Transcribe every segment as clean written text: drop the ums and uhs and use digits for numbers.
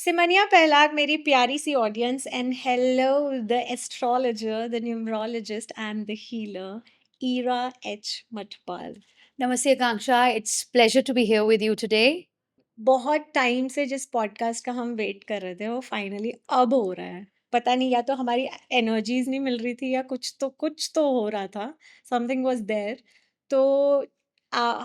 सिमनिया पहलाग, मेरी प्यारी सी audience, and hello the astrologer, the numerologist and the healer Ira H Matpal. Namaste, Akanksha. It's pleasure to be here with you today. बहुत time से जिस podcast का हम वेट कर रहे थे वो फाइनली अब हो रहा है। पता नहीं, या तो हमारी एनर्जीज नहीं मिल रही थी या कुछ तो हो रहा था। Something was there. तो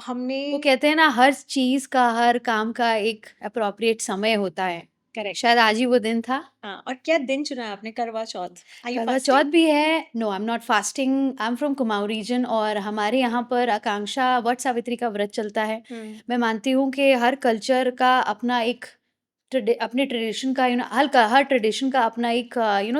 हमने वो कहते हैं ना, हर चीज का, हर काम का एक अप्रोप्रिएट समय होता है। करेक्ट। शायद आज ही वो दिन था। हाँ, और क्या दिन चुना है आपने? करवा चौथ। आर यू करवा चौथ फास्टिंग? भी है। No, I am not fasting. I am from Kumaon region और हमारे यहाँ पर आकांक्षा वट सावित्री का व्रत चलता है। हम्म। मैं मानती हूँ कि हर कल्चर का अपना एक अपने ट्रेडिशन का हर ट्रेडिशन का अपना एक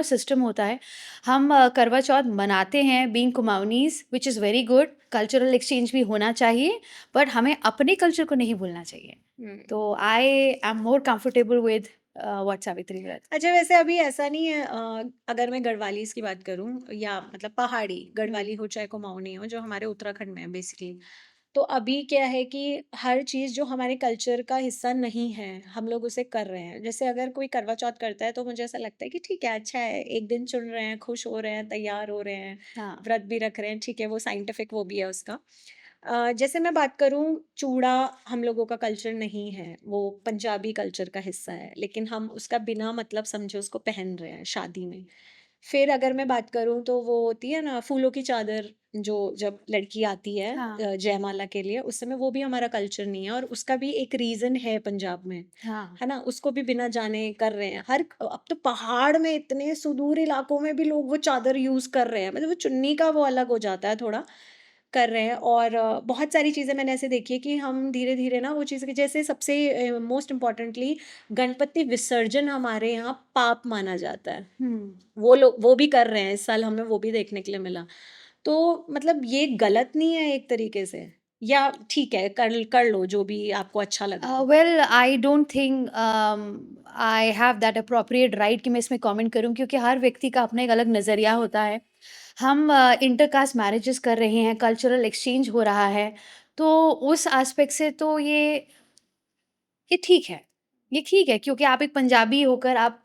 सिस्टम होता है। हम करवा चौथ मनाते हैं being Kumaonis, which is very good. Cultural exchange भी होना चाहिए, बट हमें अपने कल्चर को नहीं भूलना चाहिए। हम्म। तो I am more comfortable with Vat Savitri व्रत। अच्छा, वैसे अभी ऐसा नहीं है। अगर मैं गढ़वालीज की बात करूं, या मतलब पहाड़ी गढ़वाली हो चाहे कुमाऊनी हो, जो हमारे उत्तराखंड में है बेसिकली, तो अभी क्या है कि हर चीज जो हमारे कल्चर का हिस्सा नहीं है हम लोग उसे कर रहे हैं। जैसे अगर कोई करवा चौथ करता है तो मुझे ऐसा लगता है कि ठीक है, अच्छा है, एक दिन चुन रहे हैं, खुश हो रहे हैं, तैयार हो रहे हैं, हाँ। व्रत भी रख रहे हैं, ठीक है, वो साइंटिफिक वो भी है उसका। जैसे मैं बात करूं, चूड़ा हम लोगों का कल्चर नहीं है, वो पंजाबी कल्चर का हिस्सा है, लेकिन हम उसका बिना मतलब समझे उसको पहन रहे हैं शादी में। फिर अगर मैं बात करूं तो वो होती है ना फूलों की चादर, जो जब लड़की आती है हाँ। जयमाला के लिए, उस समय वो भी हमारा कल्चर नहीं है, और उसका भी एक रीजन है पंजाब में, हाँ। है ना? उसको भी बिना जाने कर रहे हैं। हर अब तो पहाड़ में, इतने सुदूर इलाकों में भी लोग वो चादर यूज कर रहे हैं, मतलब वो चुन्नी का वो अलग हो जाता है थोड़ा, कर रहे हैं। और बहुत सारी चीज़ें मैंने ऐसे देखी है कि हम धीरे-धीरे ना वो चीज़, जैसे सबसे मोस्ट इम्पोर्टेंटली गणपति विसर्जन हमारे यहाँ पाप माना जाता है। हम्म। वो लोग वो भी कर रहे हैं, इस साल हमें वो भी देखने के लिए मिला। तो मतलब ये गलत नहीं है एक तरीके से, या ठीक है, कर लो जो भी आपको अच्छा लगता है? Well, I don't think I have that appropriate right कि मैं इसमें कमेंट करूं, क्योंकि हर व्यक्ति का अपना एक अलग नज़रिया होता है। हम इंटरकास्ट मैरिजेस कर रहे हैं, कल्चरल एक्सचेंज हो रहा है, तो उस एस्पेक्ट से तो ये ठीक है। ये ठीक है, क्योंकि आप एक पंजाबी होकर आप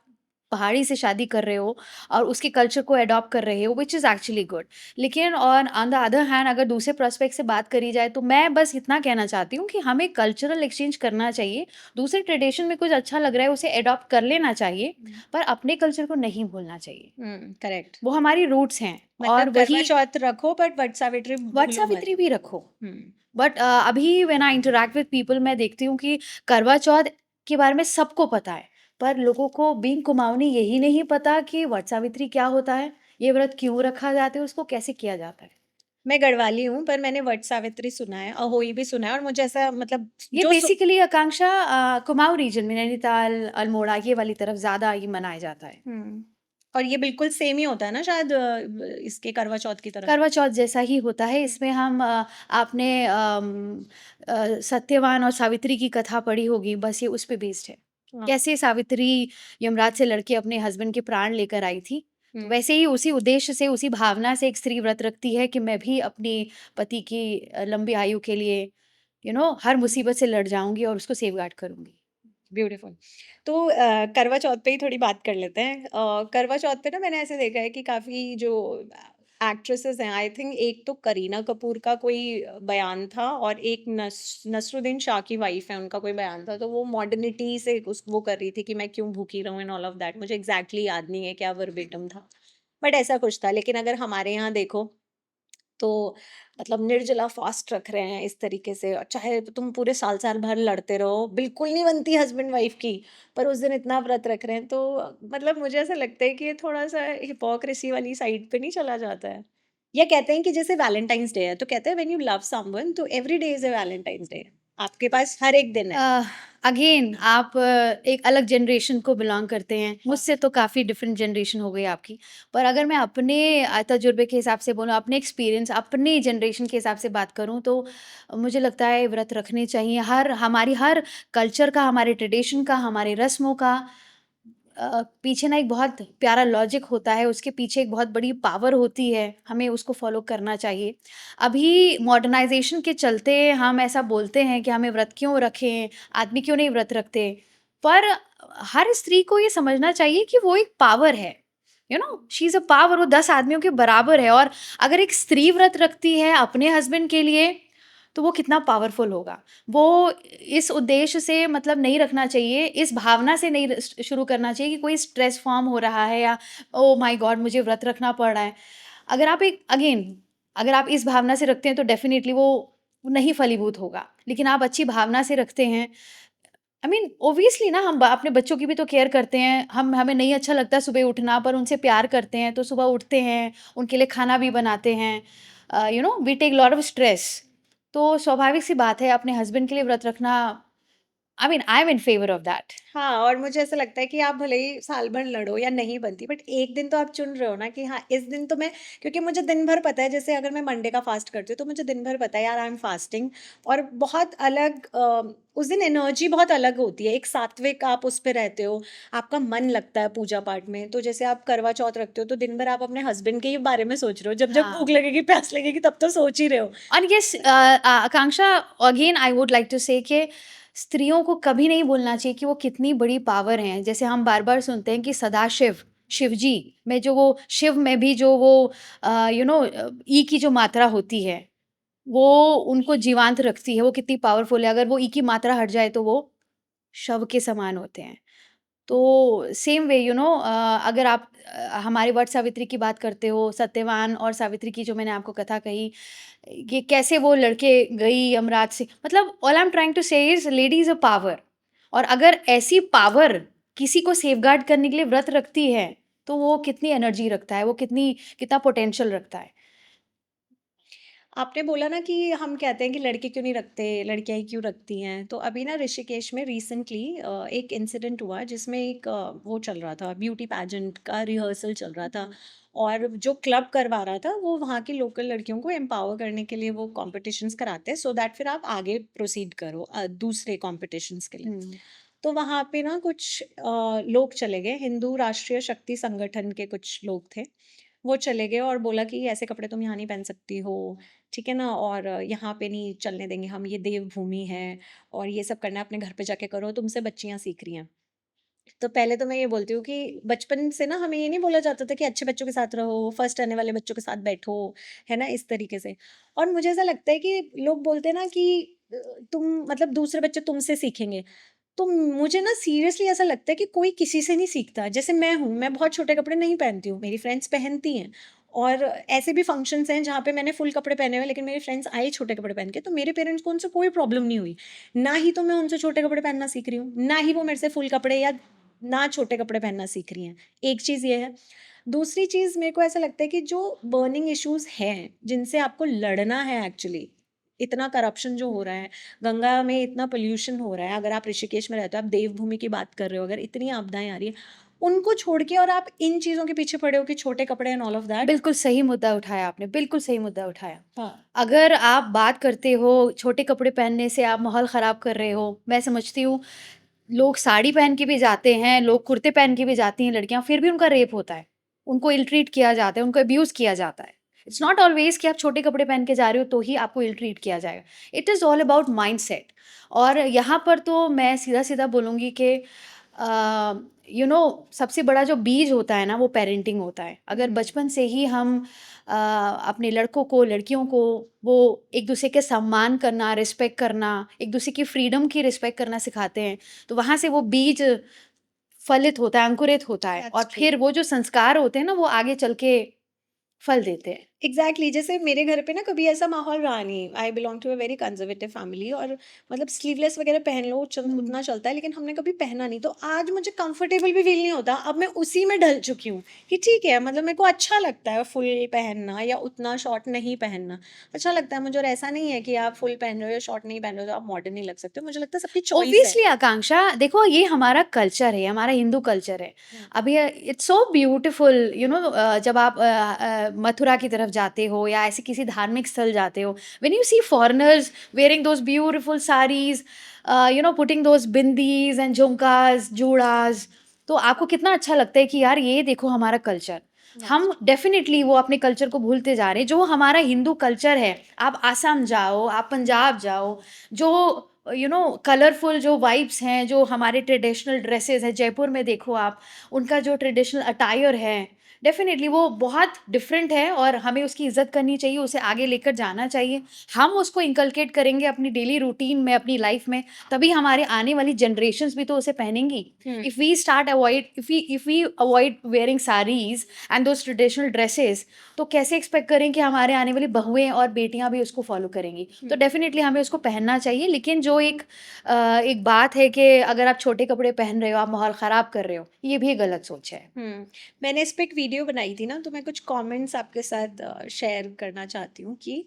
पहाड़ी से शादी कर रहे हो और उसके कल्चर को अडॉप्ट कर रहे हो, व्हिच इज़ एक्चुअली गुड। लेकिन और ऑन द अदर हैंड, अगर दूसरे पर्सपेक्ट से बात करी जाए, तो मैं बस इतना कहना चाहती हूँ कि हमें कल्चरल एक्सचेंज करना चाहिए। दूसरे ट्रेडिशन में कुछ अच्छा लग रहा है, उसे अडॉप्ट कर लेना चाहिए, हुँ। पर अपने कल्चर को नहीं भूलना चाहिए। करेक्ट। वो हमारी रूट्स हैं और मतलब करवा वही चौथ रखो बट वट सावित्री वट भूलो मत। सावित्री भी रखो। हुँ। बट अभी when I interact with people, मैं देखती हूँ कि करवा चौथ के बारे में सबको पता है, पर लोगों को बीइंग कुमाऊनी यही नहीं पता कि वट सावित्री क्या होता है, ये व्रत क्यों रखा जाता है, उसको कैसे किया जाता है। मैं गढ़वाली हूँ, पर मैंने वट सावित्री सुना है, अहोई भी सुना है, और मुझे ऐसा मतलब ये जो सु बेसिकली आकांक्षा कुमाऊं रीजन में नैनीताल, अल्मोड़ा ये वाली तरफ ज़्यादा ये मनाया जाता है। हुँ। और ये बिल्कुल सेम ही होता है ना शायद, इसके करवा चौथ की तरह? करवा चौथ जैसा ही होता है। हुँ। इसमें हम आपने सत्यवान और सावित्री की कथा पढ़ी होगी, बस ये उस पे बेस्ड है। हाँ। कैसे सावित्री यमराज से लड़के अपने हस्बैंड के प्राण लेकर आई थी, तो हुँ। वैसे ही उसी उद्देश्य से, उसी भावना से एक स्त्री व्रत रखती है कि मैं भी अपनी पति की लंबी आयु के लिए हर मुसीबत से लड़ जाऊँगी और उसको सेफगार्ड करूँगी। ब्यूटीफुल। तो करवा चौथ पे ही थोड़ी बात कर लेते हैं। करवा चौथ पे ना मैंने ऐसे देखा है कि काफ़ी जो एक्ट्रेसेस हैं, आई थिंक एक तो करीना कपूर का कोई बयान था, और एक नसरुद्दीन शाह की वाइफ है, उनका कोई बयान था। तो वो मॉडर्निटी से उस वो कर रही थी कि मैं क्यों भूखी रहूँ एंड ऑल ऑफ दैट। मुझे एग्जैक्टली याद नहीं है क्या वर्बेटम था, बट ऐसा कुछ था। लेकिन अगर हमारे यहाँ देखो तो मतलब निर्जला फास्ट रख रहे हैं इस तरीके से, और चाहे तुम पूरे साल साल भर लड़ते रहो, बिल्कुल नहीं बनती हस्बैंड वाइफ की, पर उस दिन इतना व्रत रख रहे हैं। तो मतलब मुझे ऐसा लगता है कि ये थोड़ा सा हिपोक्रेसी वाली साइड पे नहीं चला जाता है? या कहते हैं कि जैसे वैलेंटाइंस डे है, तो कहते हैं व्हेन यू लव समवन तो every day is a Valentine's day, आपके पास हर एक दिन है। अगेन आप एक अलग जनरेशन को बिलोंग करते हैं, हाँ। मुझसे तो काफ़ी डिफरेंट जनरेशन हो गई आपकी। पर अगर मैं अपने तजुर्बे के हिसाब से बोलूँ, अपने एक्सपीरियंस, अपनी जनरेशन के हिसाब से बात करूँ, तो मुझे लगता है व्रत रखने चाहिए। हमारी हर कल्चर का, हमारे ट्रेडिशन का, हमारे रस्मों का पीछे ना एक बहुत प्यारा लॉजिक होता है, उसके पीछे एक बहुत बड़ी पावर होती है, हमें उसको फ़ॉलो करना चाहिए। अभी मॉडर्नाइज़ेशन के चलते हम ऐसा बोलते हैं कि हमें व्रत क्यों रखें, आदमी क्यों नहीं व्रत रखते? पर हर स्त्री को ये समझना चाहिए कि वो एक पावर है, शी इज़ अ पावर, वो 10 आदमियों के बराबर है। और अगर एक स्त्री व्रत रखती है अपने हस्बैंड के लिए, तो वो कितना पावरफुल होगा। वो इस उद्देश्य से मतलब नहीं रखना चाहिए, इस भावना से नहीं शुरू करना चाहिए कि कोई स्ट्रेस फॉर्म हो रहा है या ओह माय गॉड मुझे व्रत रखना पड़ रहा है। अगर आप एक अगेन अगर आप इस भावना से रखते हैं तो डेफ़िनिटली वो नहीं फलीभूत होगा। लेकिन आप अच्छी भावना से रखते हैं, आई मीन ऑब्वियसली ना हम अपने बच्चों की भी तो केयर करते हैं। हम हमें नहीं अच्छा लगता सुबह उठना, पर उनसे प्यार करते हैं तो सुबह उठते हैं, उनके लिए खाना भी बनाते हैं। We take lot of stress. तो स्वाभाविक सी बात है अपने हस्बैंड के लिए व्रत रखना। I am in favour of that. हाँ, और मुझे ऐसा लगता है कि आप भले ही साल भर लड़ो या नहीं बनती, बट एक दिन तो आप चुन रहे हो ना कि हाँ, इस दिन तो मैं, क्योंकि मुझे दिन भर पता है, जैसे अगर मैं मंडे का फास्ट करती हूँ, तो मुझे दिन भर पता है यार आई एम फास्टिंग, और बहुत अलग उस दिन एनर्जी बहुत अलग होती है, एक सात्विक आप उस पे रहते हो, आपका मन लगता है पूजा पाठ में। तो जैसे आप करवा चौथ रखते हो, तो दिन भर आप अपने हस्बैंड के ही बारे में सोच रहे हो, जब-जब भूख हाँ। लगेगी, प्यास लगेगी, तब तो सोच ही रहे हो। और yes Akanksha, again I would like to say कि स्त्रियों को कभी नहीं भूलना चाहिए कि वो कितनी बड़ी पावर हैं। जैसे हम बार-बार सुनते हैं कि सदाशिव, शिव जी में जो वो शिव में भी जो वो ई की जो मात्रा होती है, वो उनको जीवांत रखती है, वो कितनी पावरफुल है। अगर वो ई की मात्रा हट जाए तो वो शव के समान होते हैं। तो सेम वे अगर आप हमारे वट सावित्री की बात करते हो, सत्यवान और सावित्री की जो मैंने आपको कथा कही, ये कैसे वो लड़के गई यमराज से, मतलब all I am trying to say is lady is a power. और अगर ऐसी पावर किसी को सेफगार्ड करने के लिए व्रत रखती है, तो वो कितनी एनर्जी रखता है, वो कितना पोटेंशियल रखता है। आपने बोला ना कि हम कहते हैं कि लड़के क्यों नहीं रखते, लड़कियां ही क्यों रखती हैं। तो अभी ना ऋषिकेश में रिसेंटली एक इंसिडेंट हुआ, जिसमें एक वो चल रहा था, ब्यूटी पैजेंट का रिहर्सल चल रहा था। और जो क्लब करवा रहा था, वो वहाँ की लोकल लड़कियों को एम्पावर करने के लिए वो कॉम्पिटिशन्स कराते हैं, सो दैट फिर आप आगे प्रोसीड करो दूसरे कॉम्पिटिशन्स के लिए। हुँ। तो वहाँ पे ना कुछ लोग चले गए, हिंदू राष्ट्रीय शक्ति संगठन के कुछ लोग थे। वो चले गए और बोला कि ऐसे कपड़े तुम यहाँ नहीं पहन सकती हो, ठीक है ना? और यहाँ पे नहीं चलने देंगे हम, ये देवभूमि है, और ये सब करना है अपने घर पे जाके करो, तुमसे बच्चियाँ सीख रही हैं। तो पहले तो मैं ये बोलती हूँ कि बचपन से ना हमें ये नहीं बोला जाता था कि अच्छे बच्चों के साथ रहो, फर्स्ट आने वाले बच्चों के साथ बैठो, है ना? इस तरीके से। और मुझे ऐसा लगता है कि लोग बोलते हैं ना कि अ, तुम मतलब दूसरे बच्चे तुमसे सीखेंगे। तो मुझे ना सीरियसली ऐसा लगता है कि कोई किसी से नहीं सीखता। जैसे मैं हूँ, मैं बहुत छोटे कपड़े नहीं पहनती हूँ, मेरी फ्रेंड्स पहनती हैं, और ऐसे भी फंक्शंस हैं जहाँ पे मैंने फुल कपड़े पहने हुए हैं, लेकिन मेरी फ्रेंड्स आई छोटे कपड़े पहन के, तो मेरे पेरेंट्स को उनसे कोई प्रॉब्लम नहीं हुई। ना ही तो मैं उनसे छोटे कपड़े पहनना सीख रही हूँ, ना ही वो मेरे से फुल कपड़े या ना छोटे कपड़े पहनना सीख रही हैं। एक चीज़ ये है। दूसरी चीज़, मेरे को ऐसा लगता है कि जो बर्निंग इश्यूज़ हैं, जिनसे आपको लड़ना है एक्चुअली, इतना करप्शन जो हो रहा है, गंगा में इतना पोल्यूशन हो रहा है, अगर आप ऋषिकेश में रहते हो, आप देवभूमि की बात कर रहे हो, अगर इतनी आपदाएँ आ रही हैं, उनको छोड़ के और आप इन चीज़ों के पीछे पड़े हो कि छोटे कपड़े एंड ऑल ऑफ दैट। बिल्कुल सही मुद्दा उठाया आपने, बिल्कुल सही मुद्दा उठाया। हाँ। अगर आप बात करते हो छोटे कपड़े पहनने से आप माहौल ख़राब कर रहे हो, मैं समझती हूँ लोग साड़ी पहन के भी जाते हैं, लोग कुर्ते पहन के भी जाती हैं लड़कियाँ, फिर भी उनका रेप होता है। उनको इल ट्रीट किया जाता है, उनको अब्यूज़ किया जाता है। इट्स नॉट ऑलवेज़ कि आप छोटे कपड़े पहन के जा रहे हो तो ही आपको इल ट्रीट किया जाएगा। It is all about mindset. और यहाँ पर तो मैं सीधा-सीधा बोलूँगी कि सबसे बड़ा जो बीज होता है ना वो पेरेंटिंग होता है। अगर हुँ। बचपन से ही हम अपने लड़कों को, लड़कियों को वो एक-दूसरे के सम्मान करना, रिस्पेक्ट करना, एक-दूसरे की फ्रीडम की रिस्पेक्ट करना सिखाते हैं, तो वहाँ से वो बीज फलित होता है, अंकुरित होता है दैट्स और ट्रू। फिर वो जो संस्कार होते हैं ना वो आगे चल के फल देते हैं। एग्जैक्टली जैसे मेरे घर पे ना कभी ऐसा माहौल रहा नहीं। I belong to a very conservative family, और मतलब स्लीवलेस वगैरह पहन लो हुँ। उतना चलता है, लेकिन हमने कभी पहना नहीं। तो आज मुझे कंफर्टेबल भी फील नहीं होता, अब मैं उसी में ढल चुकी हूँ कि ठीक है, मतलब मेरे को अच्छा लगता है फुल पहनना या उतना शॉर्ट नहीं पहनना। अच्छा लगता है मुझे, और ऐसा नहीं है कि आप फुल पहन रहे हो या शॉर्ट नहीं पहन रहे हो तो आप मॉडर्न नहीं लग सकते हो। मुझे लगता है सबकी चॉइस है। ऑब्वियसली आकांक्षा, देखो ये हमारा कल्चर है, हमारा हिंदू कल्चर है। हम्म। अभी इट्स सो ब्यूटीफुल जब आप मथुरा की तरफ जाते हो या ऐसे किसी धार्मिक स्थल जाते हो, when you see foreigners wearing those beautiful saris, putting those bindis and jhumkas, joodas, तो आपको कितना अच्छा लगता है कि यार ये देखो हमारा कल्चर। दैट्स हम ट्रू। डेफ़िनिटली वो अपने कल्चर को भूलते जा रहे हैं, जो हमारा हिंदू कल्चर है। आप आसाम जाओ, आप पंजाब जाओ, जो कलरफुल जो वाइब्स हैं, जो हमारे ट्रेडिशनल ड्रेसेस हैं, जयपुर में देखो आप, उनका जो ट्रेडिशनल अटायर है, डेफ़िनिटली वो बहुत डिफरेंट है और हमें उसकी इज़्ज़त करनी चाहिए, उसे आगे लेकर जाना चाहिए। हम उसको इनकलकेट करेंगे अपनी डेली रूटीन में, अपनी लाइफ़ में, तभी हमारे आने वाली जनरेशंस भी तो उसे पहनेंगी। Hmm, if we avoid wearing saris and those traditional dresses, तो कैसे एक्सपेक्ट करें कि हमारे आने वाली बहुएँ और बेटियाँ भी उसको फ़ॉलो करेंगी? तो हुँ, डेफ़िनिटली हमें उसको पहनना चाहिए, लेकिन जो एक बात है कि अगर आप छोटे कपड़े पहन रहे हो, आप माहौल ख़राब कर रहे हो, ये भी गलत सोच है। हुँ। मैंने इस पे एक वीडियो बनाई थी ना, तो मैं कुछ कमेंट्स आपके साथ शेयर करना चाहती हूँ कि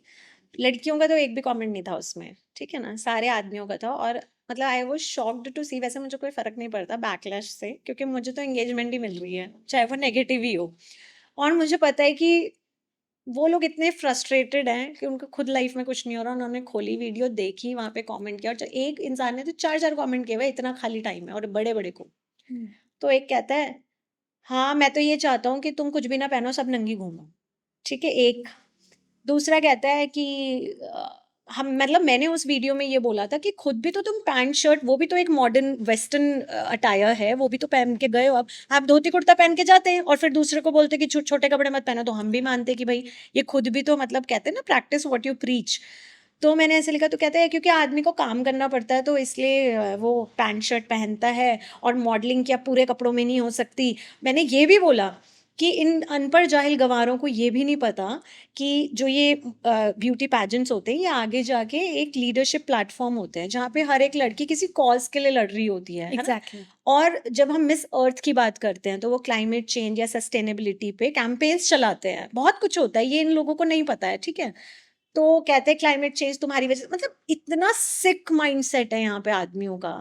लड़कियों का तो एक भी कमेंट नहीं था उसमें, ठीक है ना? सारे आदमियों का था और मतलब आई वाज़ शॉक्ड टू सी, वैसे मुझे कोई फ़र्क नहीं पड़ता बैकलैश से, क्योंकि मुझे तो एंगेजमेंट ही मिल रही है, चाहे वो नेगेटिव ही हो। और मुझे पता है कि वो लोग इतने फ्रस्ट्रेटेड हैं कि उनको खुद लाइफ़ में कुछ नहीं हो रहा, उन्होंने खोली वीडियो देखी, वहाँ पे कमेंट किया और ज एक इंसान ने तो 4-4 कमेंट किए हुए, इतना खाली टाइम है और बड़े-बड़े को। हुँ। तो एक कहता है, हाँ, मैं तो ये चाहता हूँ कि तुम कुछ भी ना पहनो, सब नंगी घूमो। ठीक है, एक। दूसरा कहता है कि हम मतलब मैंने उस वीडियो में ये बोला था कि खुद भी तो तुम पैंट शर्ट, वो भी तो एक मॉडर्न वेस्टर्न अटायर है, वो भी तो पहन के गए हो आप धोती कुर्ता पहन के जाते हैं और फिर दूसरे को बोलते हैं कि छोटे कपड़े मत पहनो, तो हम भी मानते हैं कि भाई ये खुद भी तो मतलब कहते हैं ना, प्रैक्टिस व्हाट यू प्रीच। तो मैंने ऐसे लिखा, तो कहते हैं क्योंकि आदमी को काम करना पड़ता है तो इसलिए वो पैंट शर्ट पहनता है और मॉडलिंग क्या पूरे कपड़ों में नहीं हो सकती। मैंने ये भी बोला कि इन अनपढ़ जाहिल गँवारों को ये भी नहीं पता कि जो ये ब्यूटी पेजेंट्स होते हैं, ये आगे जाके एक लीडरशिप प्लेटफ़ॉर्म होते हैं, जहाँ पे हर एक लड़की किसी कॉज़ के लिए लड़ रही होती है ना? एग्ज़ैक्टली। और जब हम मिस अर्थ की बात करते हैं, तो वो क्लाइमेट चेंज या सस्टेनेबिलिटी पे कैम्पेन्स चलाते हैं, बहुत कुछ होता है, ये इन लोगों को नहीं पता है, ठीक है? तो कहते हैं क्लाइमेट चेंज तुम्हारी वज़ह से, मतलब इतना सिक माइंडसेट है यहाँ पे आदमियों का,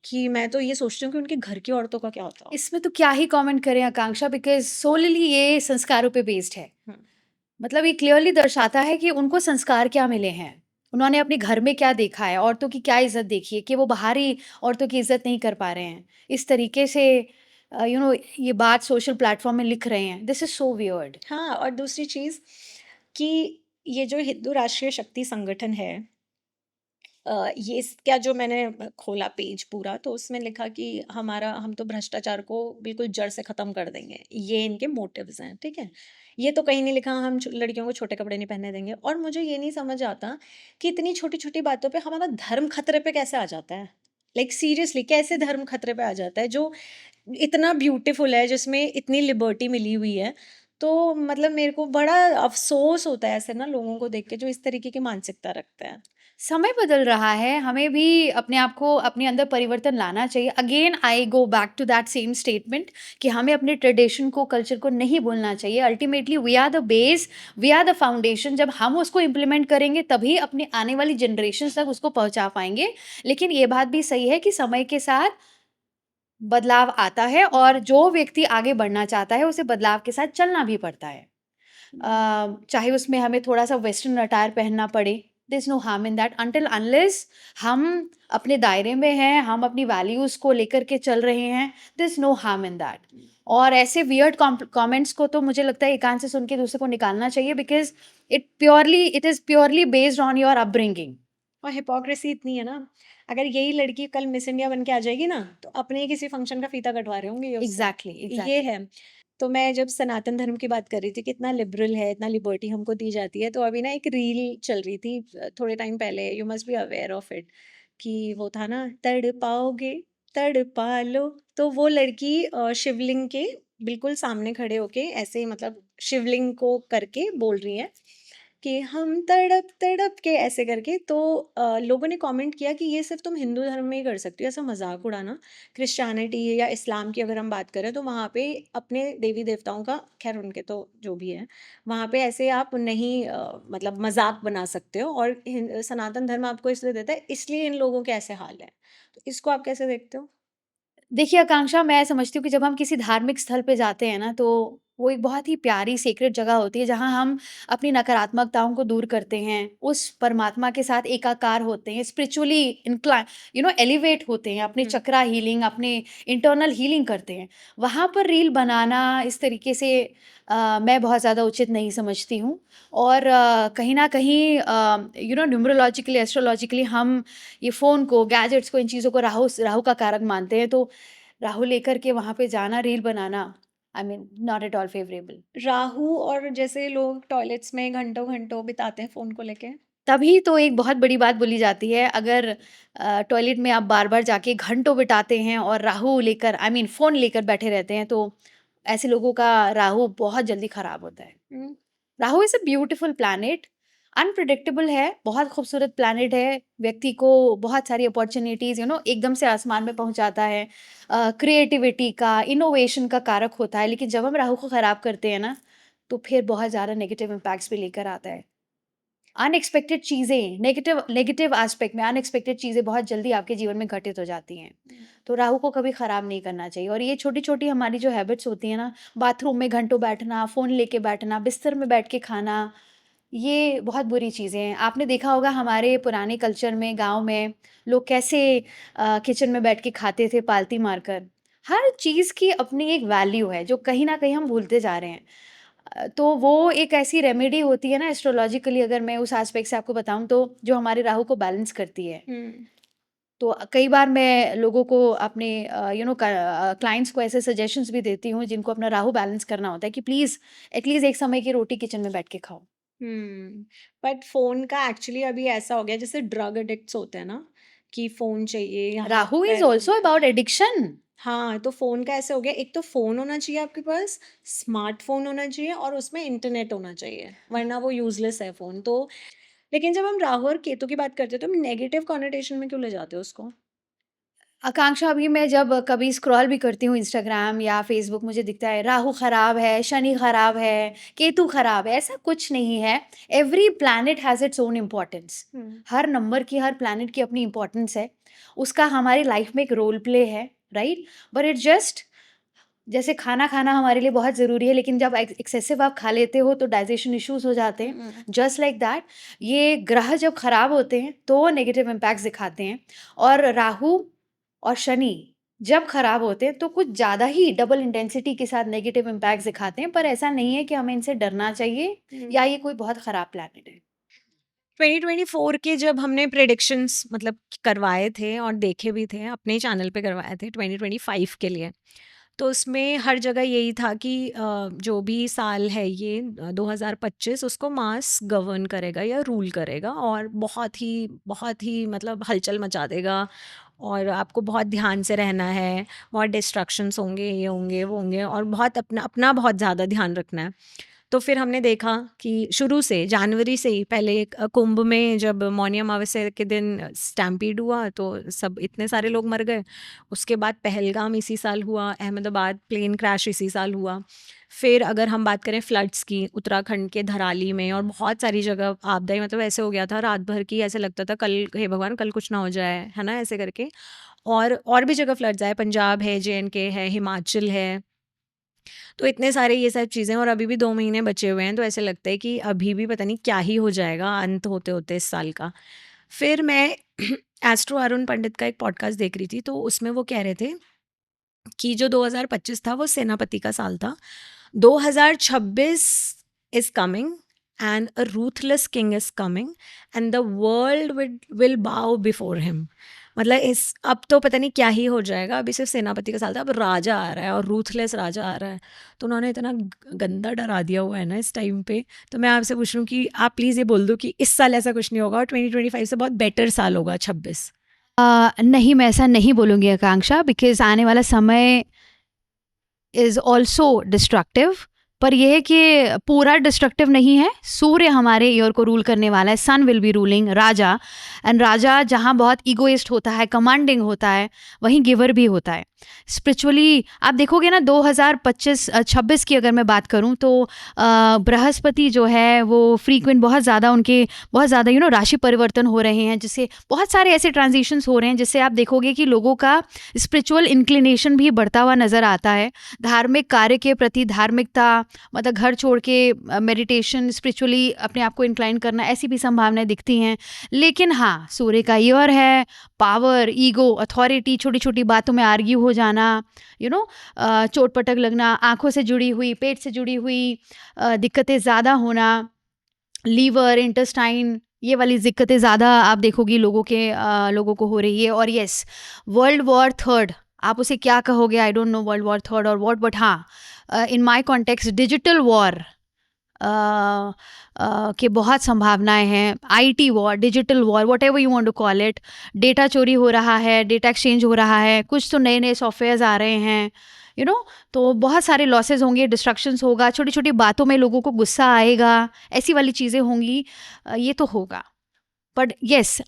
कि मैं तो ये सोचती हूँ कि उनके घर की औरतों का क्या होता होगा? इसमें तो क्या ही कमेंट करें आकांक्षा, बिकॉज़ सोलली ये संस्कारों पे बेस्ड है। हुँ, मतलब ये क्लियरली दर्शाता है कि उनको संस्कार क्या मिले हैं। उन्होंने अपने घर में क्या देखा है, औरतों की क्या इज़्ज़त देखी है कि वो बाहरी औरतों की इज़्ज़त नहीं कर पा रहे हैं। इस तरीके से ये बात सोशल प्लेटफ़ॉर्म में लिख रहे हैं। This is so weird. हाँ, और दूसरी चीज़ कि ये जो हिंदू राष्ट्रीय शक्ति संगठन है, ये इसका जो मैंने खोला पेज पूरा, तो उसमें लिखा कि हम तो भ्रष्टाचार को बिल्कुल जड़ से ख़त्म कर देंगे। ये इनके मोटिव्स हैं, ठीक है? ये तो कहीं नहीं लिखा हम लड़कियों को छोटे कपड़े नहीं पहनने देंगे। और मुझे ये नहीं समझ आता कि इतनी छोटी-छोटी बातों पे हमारा धर्म खतरे पे कैसे आ जाता है? लाइक सीरियसली कैसे धर्म खतरे पे आ जाता है, जो इतना ब्यूटीफुल है, जिसमें इतनी लिबर्टी मिली हुई है। तो मतलब मेरे को बड़ा अफ़सोस होता है ऐसे ना लोगों को देख के, जो इस तरीके की मानसिकता रखते हैं। समय बदल रहा है, हमें भी अपने आप को अपने अंदर परिवर्तन लाना चाहिए। Again I go back to that same statement कि हमें अपने ट्रेडिशन को, कल्चर को नहीं भूलना चाहिए। Ultimately we are the base, we are the foundation. जब हम उसको इम्प्लीमेंट करेंगे तभी अपने आने वाली जनरेशन्स तक उसको पहुँचा पाएँगे। लेकिन ये बात भी सही है कि समय के साथ बदलाव आता है और जो व्यक्ति आगे बढ़ना चाहता है, उसे बदलाव के साथ चलना भी पड़ता है। चाहे उसमें हमें थोड़ा-सा वेस्टर्न अटायर पहनना पड़े, there is no harm in that until unless हम अपने दायरे में हैं, हम अपनी वैल्यूज़ को लेकर के चल रहे हैं, there is no harm in that. और ऐसे वियर्ड कमेंट्स को तो मुझे लगता है एक कान से सुन के दूसरे को निकालना चाहिए, because it is purely based on your upbringing. और हिपोक्रेसी इतनी है ना, अगर यही लड़की कल मिस इंडिया बन के आ जाएगी ना, तो अपने ही किसी फंक्शन का फीता कटवा रहे होंगे ये उससे। एग्ज़ैक्टली, ये एग्ज़ैक्टली। है। तो मैं जब सनातन धर्म की बात कर रही थी कि इतना लिबरल है, इतना लिबर्टी हमको दी जाती है, तो अभी ना एक रील चल रही थी थोड़े टाइम पहले, you must be aware of it, कि वो था ना, तड़पाओगे, तड़पा लो। तो वो लड़की शिवलिंग के बिल्कुल सामने खड़े होके ऐसे ही, मतलब शिवलिंग को करके बोल रही है कि हम तड़प तड़प के ऐसे करके। तो लोगों ने कमेंट किया कि ये सिर्फ तुम हिंदू धर्म में ही कर सकती हो ऐसा मजाक उड़ाना। क्रिश्चियनिटी या इस्लाम की अगर हम बात करें, तो वहाँ पे अपने देवी देवताओं का, खैर उनके तो जो भी है, वहाँ पे ऐसे आप नहीं मतलब मजाक बना सकते हो। और सनातन धर्म आपको इसलिए देता है, इसलिए इन लोगों के ऐसे हाल है। तो इसको आप कैसे देखते हो? देखिए आकांक्षा, मैं समझती हूँ कि जब हम किसी धार्मिक स्थल पे जाते हैं ना, तो वो एक बहुत ही प्यारी सेक्रेड जगह होती है जहाँ हम अपनी नकारात्मकताओं को दूर करते हैं, उस परमात्मा के साथ एकाकार होते हैं, स्पिरिचुअली एलिवेट होते हैं, अपने हुँ। चक्रा हीलिंग, अपने इंटरनल हीलिंग करते हैं। वहाँ पर रील बनाना इस तरीके से मैं बहुत ज़्यादा उचित नहीं समझती हूँ। और कहीं न कहीं न्यूमरोलॉजिकली, एस्ट्रोलॉजिकली हम ये फ़ोन को, गैजेट्स को, इन चीज़ों को राहु का कारक मानते हैं, तो राहु लेकर के वहाँ पे जाना, reel banana, I mean not at all favourable. Rahu और जैसे लोग टॉयलेट्स में घंटों-घंटों बिताते हैं फ़ोन को लेके। तभी तो एक बहुत बड़ी बात बोली जाती है, अगर टॉयलेट में आप बार-बार जाके घंटों बिताते हैं और राहु लेकर, आई मीन फ़ोन लेकर बैठे रहते हैं, तो ऐसे लोगों का राहु बहुत जल्दी खराब होता है। Hmm. Rahu is a beautiful planet, unpredictable है, बहुत खूबसूरत प्लैनेट है, व्यक्ति को बहुत सारी अपॉर्च्युनिटीज़ एकदम से आसमान में पहुँचाता है। क्रिएटिविटी का, इनोवेशन का कारक होता है, लेकिन जब हम राहु को खराब करते हैं ना, तो फिर बहुत ज़्यादा नेगेटिव इम्पैक्ट्स भी लेकर आता है। अनएक्सपेक्टेड चीज़ें, नेगेटिव नेगेटिव एस्पेक्ट में अनएक्सपेक्टेड चीज़ें बहुत जल्दी आपके जीवन में घटित हो जाती हैं। हुँ। तो राहु को कभी खराब नहीं करना चाहिए, और ये छोटी-छोटी हमारी जो हैबिट्स होती हैं ना, बाथरूम में घंटों बैठना, फ़ोन लेके बैठना, बिस्तर में बैठ के खाना, ये बहुत बुरी चीज़ें हैं। आपने देखा होगा हमारे पुराने कल्चर में, गाँव में लोग कैसे किचन में बैठ के खाते थे पालती मारकर। हर चीज़ की अपनी एक वैल्यू है, जो कहीं न कहीं हम भूलते जा रहे हैं। तो वो एक ऐसी रेमेडी होती है ना, एस्ट्रोलॉजिकली अगर मैं उस एस्पेक्ट से आपको बताऊँ तो, जो हमारे राहु को बैलेंस करती है। हुँ। तो कई बार मैं लोगों को अपने क्लाइंट्स को ऐसे सजेशंस भी देती हूँ जिनको अपना राहु बैलेंस करना होता है, कि प्लीज़ एटलीस्ट एक समय की रोटी किचन में बैठ के खाओ। हुँ। बट फ़ोन का एक्चुअली अभी ऐसा हो गया जैसे ड्रग एडिक्ट्स होते हैं ना, कि फ़ोन चाहिए यहाँ राहु इज़ पर। Also about addiction. हाँ, तो फ़ोन का ऐसे हो गया, एक तो फ़ोन होना चाहिए आपके पास, स्मार्टफ़ोन होना चाहिए और उसमें इंटरनेट होना चाहिए, वरना वो यूज़लेस है फ़ोन तो। लेकिन जब हम राहु और केतु की बात करते हैं, तो हम नेगेटिव कॉनोटेशन में क्यों ले जाते हो उसको? आकांक्षा, अभी मैं जब कभी स्क्रॉल भी करती हूँ इंस्टाग्राम या फ़ेसबुक, मुझे दिखता है राहु खराब है, शनि खराब है, केतु खराब है, ऐसा कुछ नहीं है। Every planet has its own importance. Hmm. Her number की, हर प्लैनेट की अपनी इम्पोर्टेंस है। उसका हमारी लाइफ में एक रोल प्ले है, राइट? बट इट जस्ट, जैसे खाना खाना हमारे लिए बहुत ज़रूरी है, लेकिन जब एक्सेसिव आप खा लेते हो तो डाइजेशन इश्यूज़ हो जाते हुँ, हैं। हुँ। जस्ट लाइक दैट, ये ग्रह जब खराब होते हैं तो नेगेटिव इम्पैक्ट्स दिखाते हैं, और राहु और शनि जब खराब होते हैं तो कुछ ज़्यादा ही डबल इंटेंसिटी के साथ नेगेटिव इम्पैक्ट्स दिखाते हैं। पर ऐसा नहीं है कि हमें इनसे डरना चाहिए हुँ। या ये कोई बहुत खराब प्लैनेट है। 2024 के जब हमने प्रेडिक्शंस मतलब करवाए थे और देखे भी थे, अपने चैनल पे करवाए थे 2025 के लिए। तो उसमें हर जगह यही था कि जो भी साल है ये 2025 उसको मास गवर्न करेगा या रूल करेगा और बहुत ही मतलब हलचल मचा देगा और आपको बहुत ध्यान से रहना है, बहुत डिस्ट्रक्शंस होंगे, ये होंगे, वो होंगे और बहुत अपना अपना बहुत ज़्यादा ध्यान रखना है। तो फिर हमने देखा कि शुरू से जनवरी से ही पहले एक कुंभ में जब मौनी अमावस्या के दिन स्टैम्पीड हुआ तो सब इतने सारे लोग मर गए। उसके बाद पहलगाम इसी साल हुआ, अहमदाबाद प्लेन क्रैश इसी साल हुआ। फिर अगर हम बात करें फ्लड्स की, उत्तराखंड के धराली में और बहुत सारी जगह आपदाई मतलब ऐसे हो गया था रात भर की, ऐसे लगता था कल हे भगवान कल कुछ ना हो जाए, है ना? ऐसे करके और भी जगह फ्लड्स आए, पंजाब है, जेएंडके है, हिमाचल है। तो इतने सारे ये सब चीज़ें और अभी भी 2 महीने बचे हुए हैं, तो ऐसे लगता है कि अभी भी पता नहीं क्या ही हो जाएगा अंत होते-होते इस साल का। फिर मैं एस्ट्रो अरुण पंडित का एक पॉडकास्ट देख रही थी, तो उसमें वो कह रहे थे कि जो 2025 था वो सेनापति का साल था। 2026 is coming and a ruthless king is coming and the world will बाउ बिफोर हिम। मतलब इस अब तो पता नहीं क्या ही हो जाएगा, अभी सिर्फ सेनापति का साल था, अब राजा आ रहा है और रूथलेस राजा आ रहा है। तो उन्होंने इतना गंदा डरा दिया हुआ है ना इस टाइम पे। तो मैं आपसे पूछ रही हूँ कि आप प्लीज़ ये बोल दो कि इस साल ऐसा कुछ नहीं होगा और 2025 से बहुत बेटर साल होगा 26। नहीं, मैं ऐसा नहीं बोलूँगी आकांक्षा, बिकॉज़ आने वाला समय इज़ ऑल्सो डिस्ट्रक्टिव। पर यह है कि पूरा डिस्ट्रक्टिव नहीं है। सूर्य हमारे ईयर को रूल करने वाला है, sun will be ruling raja, and राजा जहाँ बहुत ईगोइस्ट होता है, कमांडिंग होता है, वहीं गिवर भी होता है। स्पिरिचुअली आप देखोगे ना 2025-26 की अगर मैं बात करूं तो बृहस्पति जो है वो फ्रीक्वेंट बहुत ज़्यादा उनके बहुत ज़्यादा राशि परिवर्तन हो रहे हैं, जिससे बहुत सारे ऐसे ट्रांजिशंस हो रहे हैं जिससे आप देखोगे कि लोगों का स्पिरिचुअल इंक्लिनेशन भी बढ़ता हुआ नज़र आता है। धार्मिक कार्य के प्रति धार्मिकता, मतलब घर छोड़ के मेडिटेशन, स्पिरिचुअली अपने आप को इंक्लाइन करना, ऐसी भी संभावनाएं दिखती हैं। लेकिन हाँ, सूर्य का ईयर है, पावर, ईगो, अथॉरिटी, छोटी छोटी बातों में आर्ग्यू हो जाना, चोट पटक लगना, आंखों से जुड़ी हुई, पेट से जुड़ी हुई दिक्कतें ज़्यादा होना, लीवर, इंटेस्टाइन, ये वाली दिक्कतें ज़्यादा आप देखोगी लोगों को हो रही है। और यस, वर्ल्ड वॉर थर्ड, आप उसे क्या कहोगे, I don't know world war third और व्हाट, बट हाँ, in my context digital war के बहुत संभावनाएं हैं। IT war, digital war, whatever you want to call it. Data चोरी हो रहा है, डेटा एक्सचेंज हो रहा है, कुछ तो नए नए सॉफ्टवेयर्स आ रहे हैं, तो बहुत सारे लॉसेस होंगे, डिस्ट्रक्शंस होगा, छोटी छोटी बातों में लोगों को गुस्सा आएगा, ऐसी वाली चीज़ें होंगी। ये तो होगा, but yes,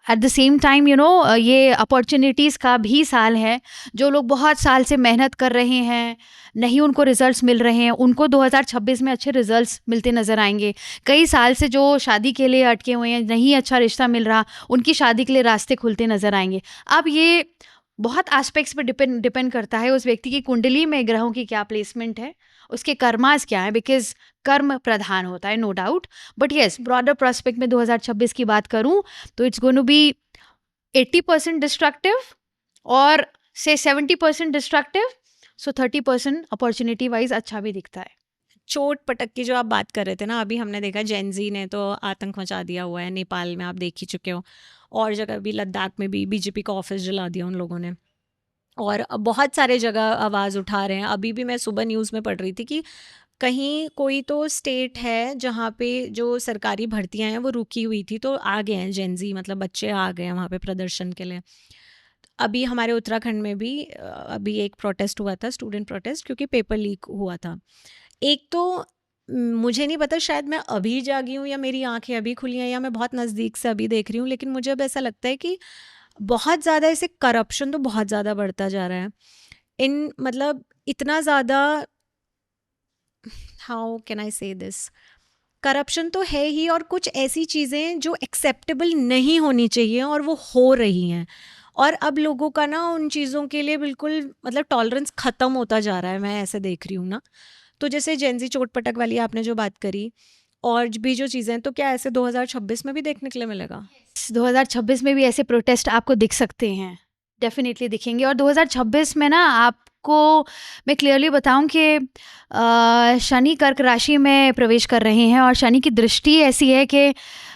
at the same time ये अपॉर्चुनिटीज़ का भी साल है। जो लोग बहुत साल से मेहनत कर रहे हैं, नहीं उनको रिजल्ट्स मिल रहे हैं, उनको 2026 में अच्छे रिजल्ट्स मिलते नज़र आएंगे। कई साल से जो शादी के लिए अटके हुए हैं, नहीं अच्छा रिश्ता मिल रहा, उनकी शादी के लिए रास्ते खुलते नज़र आएंगे। अब ये बहुत एस्पेक्ट्स पे डिपेंड करता है उस व्यक्ति की कुंडली में ग्रहों की क्या प्लेसमेंट है, उसके कर्मास क्या है, बिकॉज कर्म प्रधान होता है, no doubt. But yes, broader prospect में 2026 की बात करूं तो it's going to be 80% destructive और से 70% डिस्ट्रक्टिव, सो 30% अपॉर्चुनिटी वाइज अच्छा भी दिखता है। चोट पटक की जो आप बात कर रहे थे ना, अभी हमने देखा जेनजी ने तो आतंक मचा दिया हुआ है। नेपाल में आप देख ही चुके हो, और जगह भी, लद्दाख में भी बीजेपी का ऑफिस जला दिया उन लोगों ने, और बहुत सारे जगह आवाज़ उठा रहे हैं। अभी भी मैं सुबह न्यूज़ में पढ़ रही थी कि कहीं कोई तो स्टेट है जहाँ पे जो सरकारी भर्तियां हैं वो रुकी हुई थी, तो आ गए हैं जेनजी, मतलब बच्चे आ गए हैं वहाँ पे प्रदर्शन के लिए। अभी हमारे उत्तराखंड में भी अभी एक प्रोटेस्ट हुआ था, स्टूडेंट प्रोटेस्ट, क्योंकि पेपर लीक हुआ था। एक तो मुझे नहीं पता, शायद मैं अभी जागी हूँ या मेरी आंखें अभी खुली हैं या मैं बहुत नज़दीक से अभी देख रही हूँ, लेकिन मुझे अब ऐसा लगता है कि बहुत ज़्यादा ऐसे करप्शन तो बहुत ज़्यादा बढ़ता जा रहा है। मतलब इतना ज़्यादा, हाउ कैन आई से दिस, करप्शन तो है ही, और कुछ ऐसी चीज़ें जो एक्सेप्टेबल नहीं होनी चाहिए और वो हो रही हैं। और अब लोगों का ना उन चीज़ों के लिए बिल्कुल मतलब टॉलरेंस ख़त्म होता जा रहा है, मैं ऐसे देख रही हूँ ना। तो जैसे जेनजी चोट पटक वाली आपने जो बात करी, और भी जो चीज़ें, तो क्या ऐसे 2026 में भी देखने के लिए मिलेगा? 2026 में भी ऐसे प्रोटेस्ट आपको दिख सकते हैं, डेफिनेटली दिखेंगे। और 2026 में ना आपको मैं क्लियरली बताऊं कि शनि कर्क राशि में प्रवेश कर रहे हैं, और शनि की दृष्टि ऐसी है कि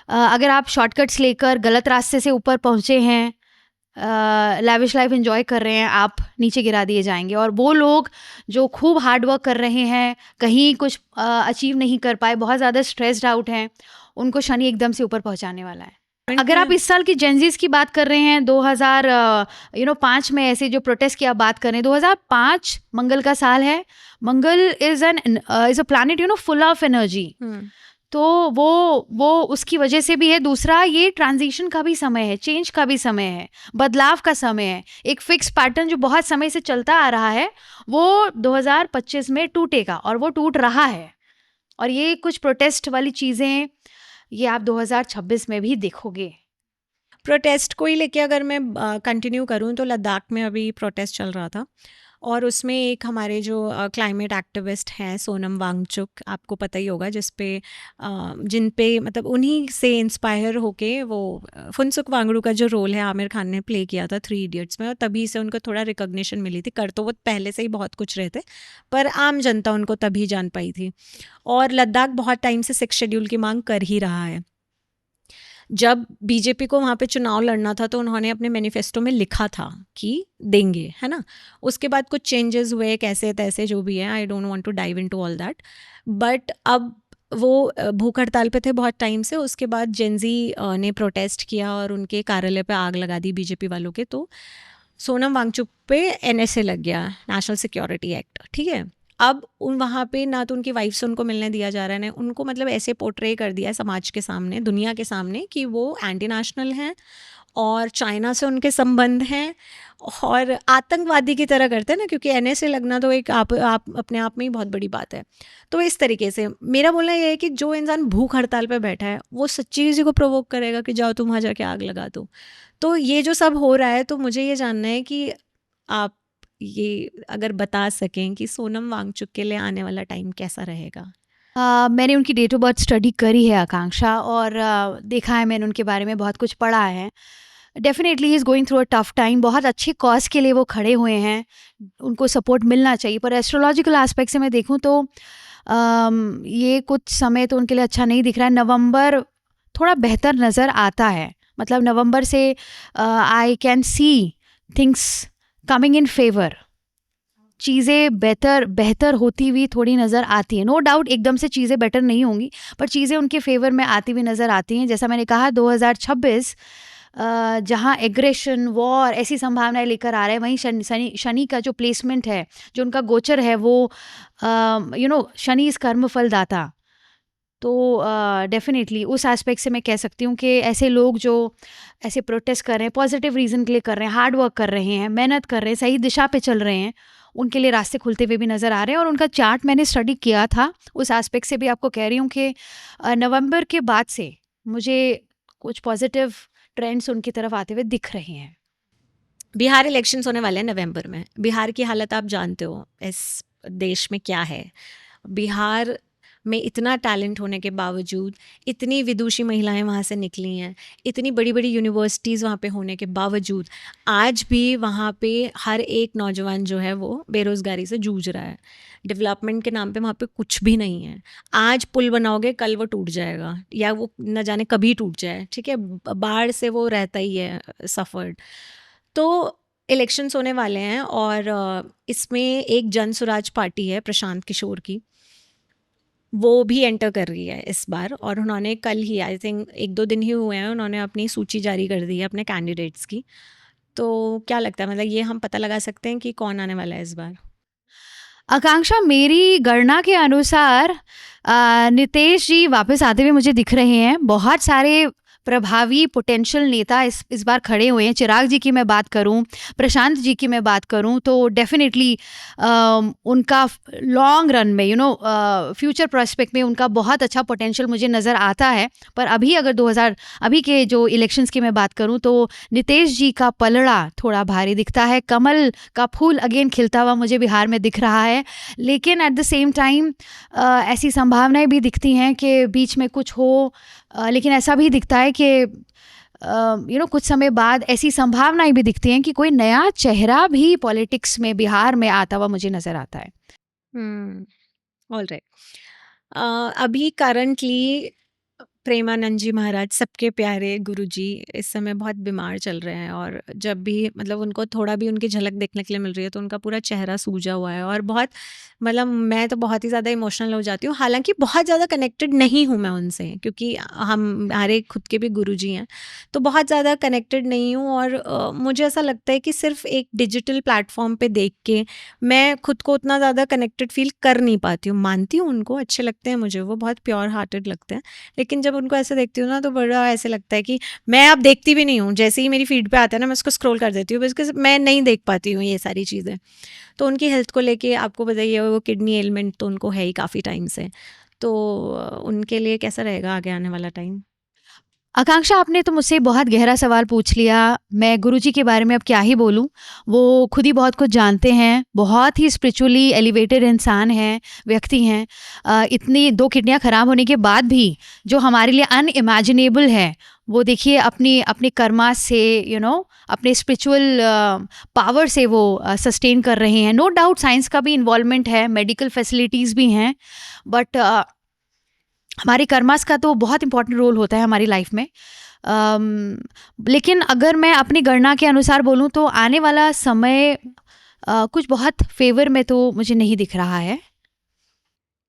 अगर आप शॉर्टकट्स लेकर गलत रास्ते से ऊपर पहुंचे हैं, लैविश लाइफ एंजॉय कर रहे हैं, आप नीचे गिरा दिए जाएंगे। और वो लोग जो खूब हार्ड वर्क कर रहे हैं, कहीं कुछ अचीव नहीं कर पाए, बहुत ज़्यादा स्ट्रेस्ड आउट हैं, उनको शनि एकदम से ऊपर पहुंचाने वाला है। अगर आप इस साल की जेनजीज की बात कर रहे हैं, 2005 में ऐसे जो प्रोटेस्ट की आप बात कर रहे हैं, 2005 मंगल का साल है। Mangal is a planet full of energy, तो वो उसकी वजह से भी है। दूसरा, ये ट्रांजिशन का भी समय है, चेंज का भी समय है, बदलाव का समय है। एक फिक्स पैटर्न जो बहुत समय से चलता आ रहा है वो 2025 में टूटेगा, और वो टूट रहा है। और ये कुछ प्रोटेस्ट वाली चीज़ें ये आप 2026 में भी देखोगे। प्रोटेस्ट को ही लेके अगर मैं कंटिन्यू करूं तो लद्दाख में अभी प्रोटेस्ट चल रहा था, और उसमें एक हमारे जो क्लाइमेट एक्टिविस्ट हैं सोनम वांगचुक, आपको पता ही होगा, जिन पे मतलब उन्हीं से इंस्पायर होके वो फुनसुक वांगडू का जो रोल है आमिर खान ने प्ले किया था 3 इडियट्स में, और तभी से उनको थोड़ा रिकॉग्निशन मिली थी। कर तो वो पहले से ही बहुत कुछ रहे थे, पर आम जनता उनको तभी जान पाई थी। और लद्दाख बहुत टाइम से 6 शेड्यूल की मांग कर ही रहा है। जब बीजेपी को वहाँ पे चुनाव लड़ना था तो उन्होंने अपने मैनिफेस्टो में लिखा था कि देंगे, है ना। उसके बाद कुछ चेंजेस हुए, कैसे तैसे जो भी है, I don't want to dive into all that. But अब वो भूख हड़ताल पे थे बहुत टाइम से। उसके बाद जेनजी ने प्रोटेस्ट किया और उनके कार्यालय पे आग लगा दी बीजेपी वालों के। तो सोनम वांगचुक पे NSA लग गया, नेशनल सिक्योरिटी एक्ट, ठीक है। अब उन वहाँ पे ना तो उनकी वाइफ से उनको मिलने दिया जा रहा है, ना उनको, मतलब ऐसे पोर्ट्रे कर दिया है समाज के सामने, दुनिया के सामने, कि वो एंटी नेशनल हैं और चाइना से उनके संबंध हैं और आतंकवादी की तरह करते हैं ना, क्योंकि एनएसए लगना तो एक आप अपने आप में ही बहुत बड़ी बात है। तो इस तरीके से मेरा बोलना ये है कि जो इंसान भूख हड़ताल पे बैठा है वो सच्ची किसी को प्रोवोक करेगा कि जाओ तुम वहाँ जाके आग लगा दो। तो ये जो सब हो रहा है, तो मुझे ये जानना है कि आप ये अगर बता सकें कि सोनम वांगचुक के लिए आने वाला टाइम कैसा रहेगा। मैंने उनकी डेट ऑफ बर्थ स्टडी करी है आकांक्षा, और देखा है, मैंने उनके बारे में बहुत कुछ पढ़ा है। Definitely he is going through a tough time. बहुत अच्छे कॉज के लिए वो खड़े हुए हैं, उनको सपोर्ट मिलना चाहिए। पर एस्ट्रोलॉजिकल एस्पेक्ट से मैं देखूं तो ये कुछ समय तो उनके लिए अच्छा नहीं दिख रहा है। नवंबर थोड़ा बेहतर नज़र आता है, मतलब नवंबर से I can see things coming in favour. चीज़ें बेहतर बेहतर होती हुई थोड़ी नज़र आती हैं। नो डाउट एकदम से चीज़ें बेटर नहीं होंगी, पर चीज़ें उनके फेवर में आती हुई नज़र आती हैं। जैसा मैंने कहा, 2026 जहाँ एग्रेशन, वॉर ऐसी संभावनाएं लेकर आ रहे हैं, वहीं शनि का जो प्लेसमेंट है, जो उनका गोचर है, वो शनि इस कर्म फलदाता। तो डेफिनेटली उस एस्पेक्ट से मैं कह सकती हूँ कि ऐसे लोग जो ऐसे प्रोटेस्ट कर रहे हैं, पॉजिटिव रीज़न के लिए कर रहे हैं, हार्ड वर्क कर रहे हैं, मेहनत कर रहे हैं, सही दिशा पे चल रहे हैं, उनके लिए रास्ते खुलते हुए भी नज़र आ रहे हैं। और उनका चार्ट मैंने स्टडी किया था, उस एस्पेक्ट से भी आपको कह रही हूँ कि नवंबर के बाद से मुझे कुछ पॉजिटिव ट्रेंड्स उनकी तरफ आते हुए दिख रहे हैं। बिहार इलेक्शंस होने वाले हैं नवंबर में। बिहार की हालत आप जानते हो इस देश में क्या है। बिहार में इतना टैलेंट होने के बावजूद, इतनी विदुषी महिलाएं वहाँ से निकली हैं, इतनी बड़ी बड़ी यूनिवर्सिटीज़ वहाँ पे होने के बावजूद, आज भी वहाँ पे हर एक नौजवान जो है वो बेरोज़गारी से जूझ रहा है। डेवलपमेंट के नाम पे वहाँ पे कुछ भी नहीं है। आज पुल बनाओगे, कल वो टूट जाएगा, या वो न जाने कभी टूट जाए, ठीक है। बाढ़ से वो रहता ही है सफ़र्ड। तो इलेक्शंस होने वाले हैं और इसमें एक जन स्वराज पार्टी है प्रशांत किशोर की, वो भी एंटर कर रही है इस बार। और उन्होंने कल ही, आई थिंक 1-2 दिन ही हुए हैं, उन्होंने अपनी सूची जारी कर दी है अपने कैंडिडेट्स की। तो क्या लगता है, मतलब ये हम पता लगा सकते हैं कि कौन आने वाला है इस बार? आकांक्षा, मेरी गणना के अनुसार नितेश जी वापस आते हुए मुझे दिख रहे हैं। बहुत सारे प्रभावी पोटेंशियल नेता इस बार खड़े हुए हैं। चिराग जी की मैं बात करूं, प्रशांत जी की मैं बात करूं, तो डेफिनेटली उनका लॉन्ग रन में, फ्यूचर प्रोस्पेक्ट में उनका बहुत अच्छा पोटेंशियल मुझे नज़र आता है। पर अभी अगर 2000 अभी के जो इलेक्शंस की मैं बात करूं, तो नितेश जी का पलड़ा थोड़ा भारी दिखता है। कमल का फूल अगेन खिलता हुआ मुझे बिहार में दिख रहा है। लेकिन एट द सेम टाइम ऐसी संभावनाएं भी दिखती हैं कि बीच में कुछ हो, लेकिन ऐसा भी दिखता है कि कुछ समय बाद ऐसी संभावनाएं भी दिखती हैं कि कोई नया चेहरा भी पॉलिटिक्स में बिहार में आता हुआ मुझे नज़र आता है। All right. अभी करंटली प्रेमानंद जी महाराज, सबके प्यारे गुरुजी, इस समय बहुत बीमार चल रहे हैं। और जब भी, मतलब उनको थोड़ा भी उनकी झलक देखने के लिए मिल रही है तो उनका पूरा चेहरा सूजा हुआ है और बहुत, मतलब मैं तो बहुत ही ज़्यादा इमोशनल हो जाती हूँ। हालांकि बहुत ज़्यादा कनेक्टेड नहीं हूँ मैं उनसे, क्योंकि हमारे खुद के भी गुरुजी हैं, तो बहुत ज़्यादा कनेक्टेड नहीं हूँ। और मुझे ऐसा लगता है कि सिर्फ एक डिजिटल प्लेटफॉर्म पे देख के मैं खुद को उतना ज़्यादा कनेक्टेड फील कर नहीं पाती हूँ। मानती हूँ उनको, अच्छे लगते हैं मुझे, वो बहुत प्योर हार्टेड लगते हैं, लेकिन जब उनको ऐसे देखती हूँ ना तो बड़ा ऐसे लगता है कि मैं अब देखती भी नहीं हूँ। जैसे ही मेरी फीड पे आता है ना, मैं उसको स्क्रॉल कर देती हूँ, बिकॉज मैं नहीं देख पाती हूँ ये सारी चीज़ें। तो उनकी हेल्थ को लेके आपको बताइए, वो किडनी एलिमेंट तो उनको है ही काफ़ी टाइम से। तो उनके लिए कैसा रहेगा आगे आने वाला टाइम? आकांक्षा, आपने तो मुझसे बहुत गहरा सवाल पूछ लिया। मैं गुरुजी के बारे में अब क्या ही बोलूं, वो खुद ही बहुत कुछ जानते हैं, बहुत ही स्पिरिचुअली एलिवेटेड इंसान हैं, व्यक्ति हैं। इतनी 2 किडनियां खराब होने के बाद भी जो हमारे लिए अनइमेजिनेबल है, वो देखिए अपनी अपने कर्मा से, अपने स्पिरिचुअल पावर से वो सस्टेन कर रहे हैं। नो डाउट साइंस का भी इन्वॉल्वमेंट है, मेडिकल फैसिलिटीज़ भी हैं, बट हमारे कर्मास का तो बहुत इंपॉर्टेंट रोल होता है हमारी लाइफ में। लेकिन अगर मैं अपनी गणना के अनुसार बोलूं तो आने वाला समय कुछ बहुत फेवर में तो मुझे नहीं दिख रहा है।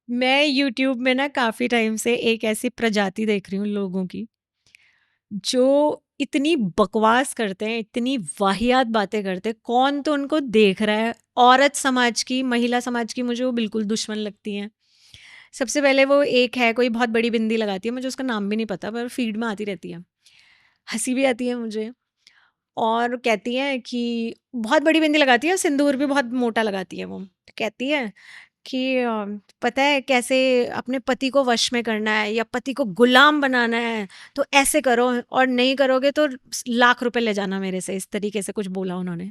मैं यूट्यूब में ना काफ़ी टाइम से एक ऐसी प्रजाति देख रही हूँ लोगों की, जो इतनी बकवास करते हैं, इतनी वाहियात बातें करते हैं, कौन तो उनको देख रहा है। औरत समाज की, महिला समाज की मुझे वो बिल्कुल दुश्मन लगती हैं। सबसे पहले वो एक है, कोई बहुत बड़ी बिंदी लगाती है, मुझे उसका नाम भी नहीं पता, पर फीड में आती रहती है। हँसी भी आती है मुझे। और कहती है कि बहुत बड़ी बिंदी लगाती है और सिंदूर भी बहुत मोटा लगाती है वो। तो कहती है कि पता है कैसे अपने पति को वश में करना है या पति को गुलाम बनाना है, तो ऐसे करो और नहीं करोगे तो लाख रुपए ले जाना मेरे से, इस तरीके से कुछ बोला उन्होंने।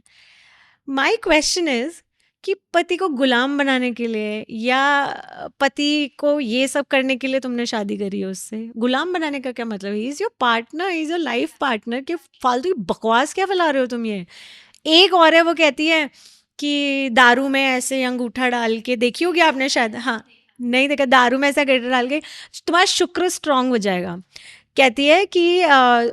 माय क्वेश्चन इज कि पति को गुलाम बनाने के लिए या पति को ये सब करने के लिए तुमने शादी करी है उससे? गुलाम बनाने का क्या मतलब है? Is your partner, is your life partner. कि फालतू की बकवास क्या फैला रहे हो तुम ये? एक और है, वो कहती है कि दारू में ऐसे अंगूठा डाल के, देखी होगी आपने शायद, हाँ, नहीं देखा, दारू में ऐसा अंगूठा डाल के तुम्हारा शुक्र स्ट्रांग हो जाएगा। कहती है कि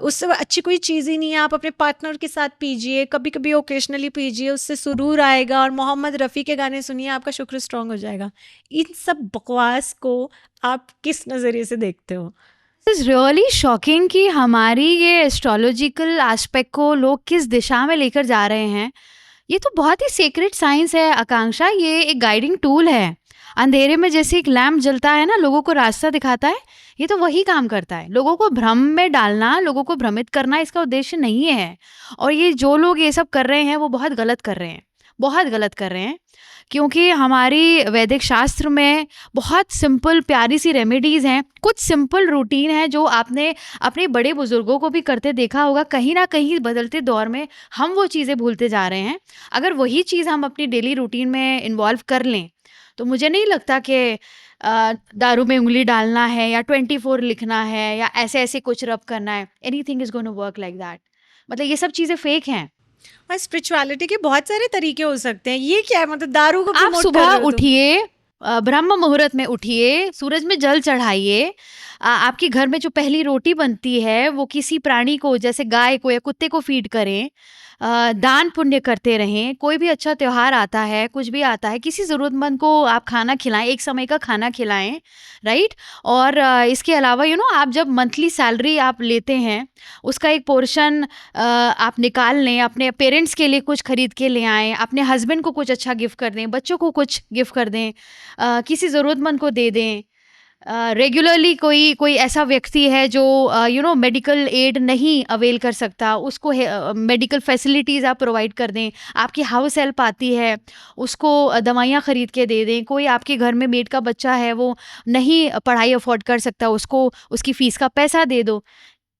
उससे अच्छी कोई चीज़ ही नहीं है, आप अपने पार्टनर के साथ पीजिए, कभी कभी ओकेजनली पीजिए, उससे सुरूर आएगा, और मोहम्मद रफ़ी के गाने सुनिए, आपका शुक्र स्ट्रांग हो जाएगा। इन सब बकवास को आप किस नज़रिए से देखते हो? इज़ रियली शॉकिंग कि हमारी ये एस्ट्रोलॉजिकल एस्पेक्ट को लोग किस दिशा में लेकर जा रहे हैं। ये तो बहुत ही सीक्रेट साइंस है आकांक्षा, ये एक गाइडिंग टूल है। अंधेरे में जैसे एक लैम्प जलता है ना, लोगों को रास्ता दिखाता है, ये तो वही काम करता है। लोगों को भ्रम में डालना, लोगों को भ्रमित करना इसका उद्देश्य नहीं है। और ये जो लोग ये सब कर रहे हैं वो बहुत गलत कर रहे हैं, बहुत गलत कर रहे हैं। क्योंकि हमारी वैदिक शास्त्र में बहुत सिंपल प्यारी सी रेमेडीज़ हैं, कुछ सिंपल रूटीन है जो आपने अपने बड़े बुजुर्गों को भी करते देखा होगा। कहीं ना कहीं बदलते दौर में हम वो चीज़ें भूलते जा रहे हैं। अगर वही चीज़ हम अपनी डेली रूटीन में इन्वॉल्व कर लें तो मुझे नहीं लगता कि दारू में उंगली डालना है या 24 लिखना है या ऐसे ऐसे कुछ रब करना है, anything is gonna work like that. मतलब ये सब चीज़ें फेक हैं। और स्पिरिचुअलिटी के बहुत सारे तरीके हो सकते हैं, ये क्या है? मतलब दारू को आप प्रमोट कर सुबह रहे हो तुम? उठिए, ब्रह्म मुहूर्त में उठिए, सूरज में जल चढ़ाइए। आपके घर में जो पहली रोटी बनती है वो किसी प्राणी को, जैसे गाय को या कुत्ते को फीड करें। दान पुण्य करते रहें। कोई भी अच्छा त्योहार आता है, कुछ भी आता है, किसी ज़रूरतमंद को आप खाना खिलाएं, एक समय का खाना खिलाएं, राइट। और इसके अलावा आप जब मंथली सैलरी आप लेते हैं उसका एक पोर्शन आप निकाल लें, अपने पेरेंट्स के लिए कुछ खरीद के ले आएँ, अपने हस्बैंड को कुछ अच्छा गिफ्ट कर दें, बच्चों को कुछ गिफ्ट कर दें, किसी ज़रूरतमंद को दे दें। रेगुलरली कोई कोई ऐसा व्यक्ति है जो मेडिकल एड नहीं अवेल कर सकता, उसको मेडिकल फैसिलिटीज़ आप प्रोवाइड कर दें। आपकी हाउस हेल्प आती है, उसको दवाइयाँ ख़रीद के दे दें। कोई आपके घर में मेड का बच्चा है, वो नहीं पढ़ाई अफोर्ड कर सकता, उसको उसकी फ़ीस का पैसा दे दो,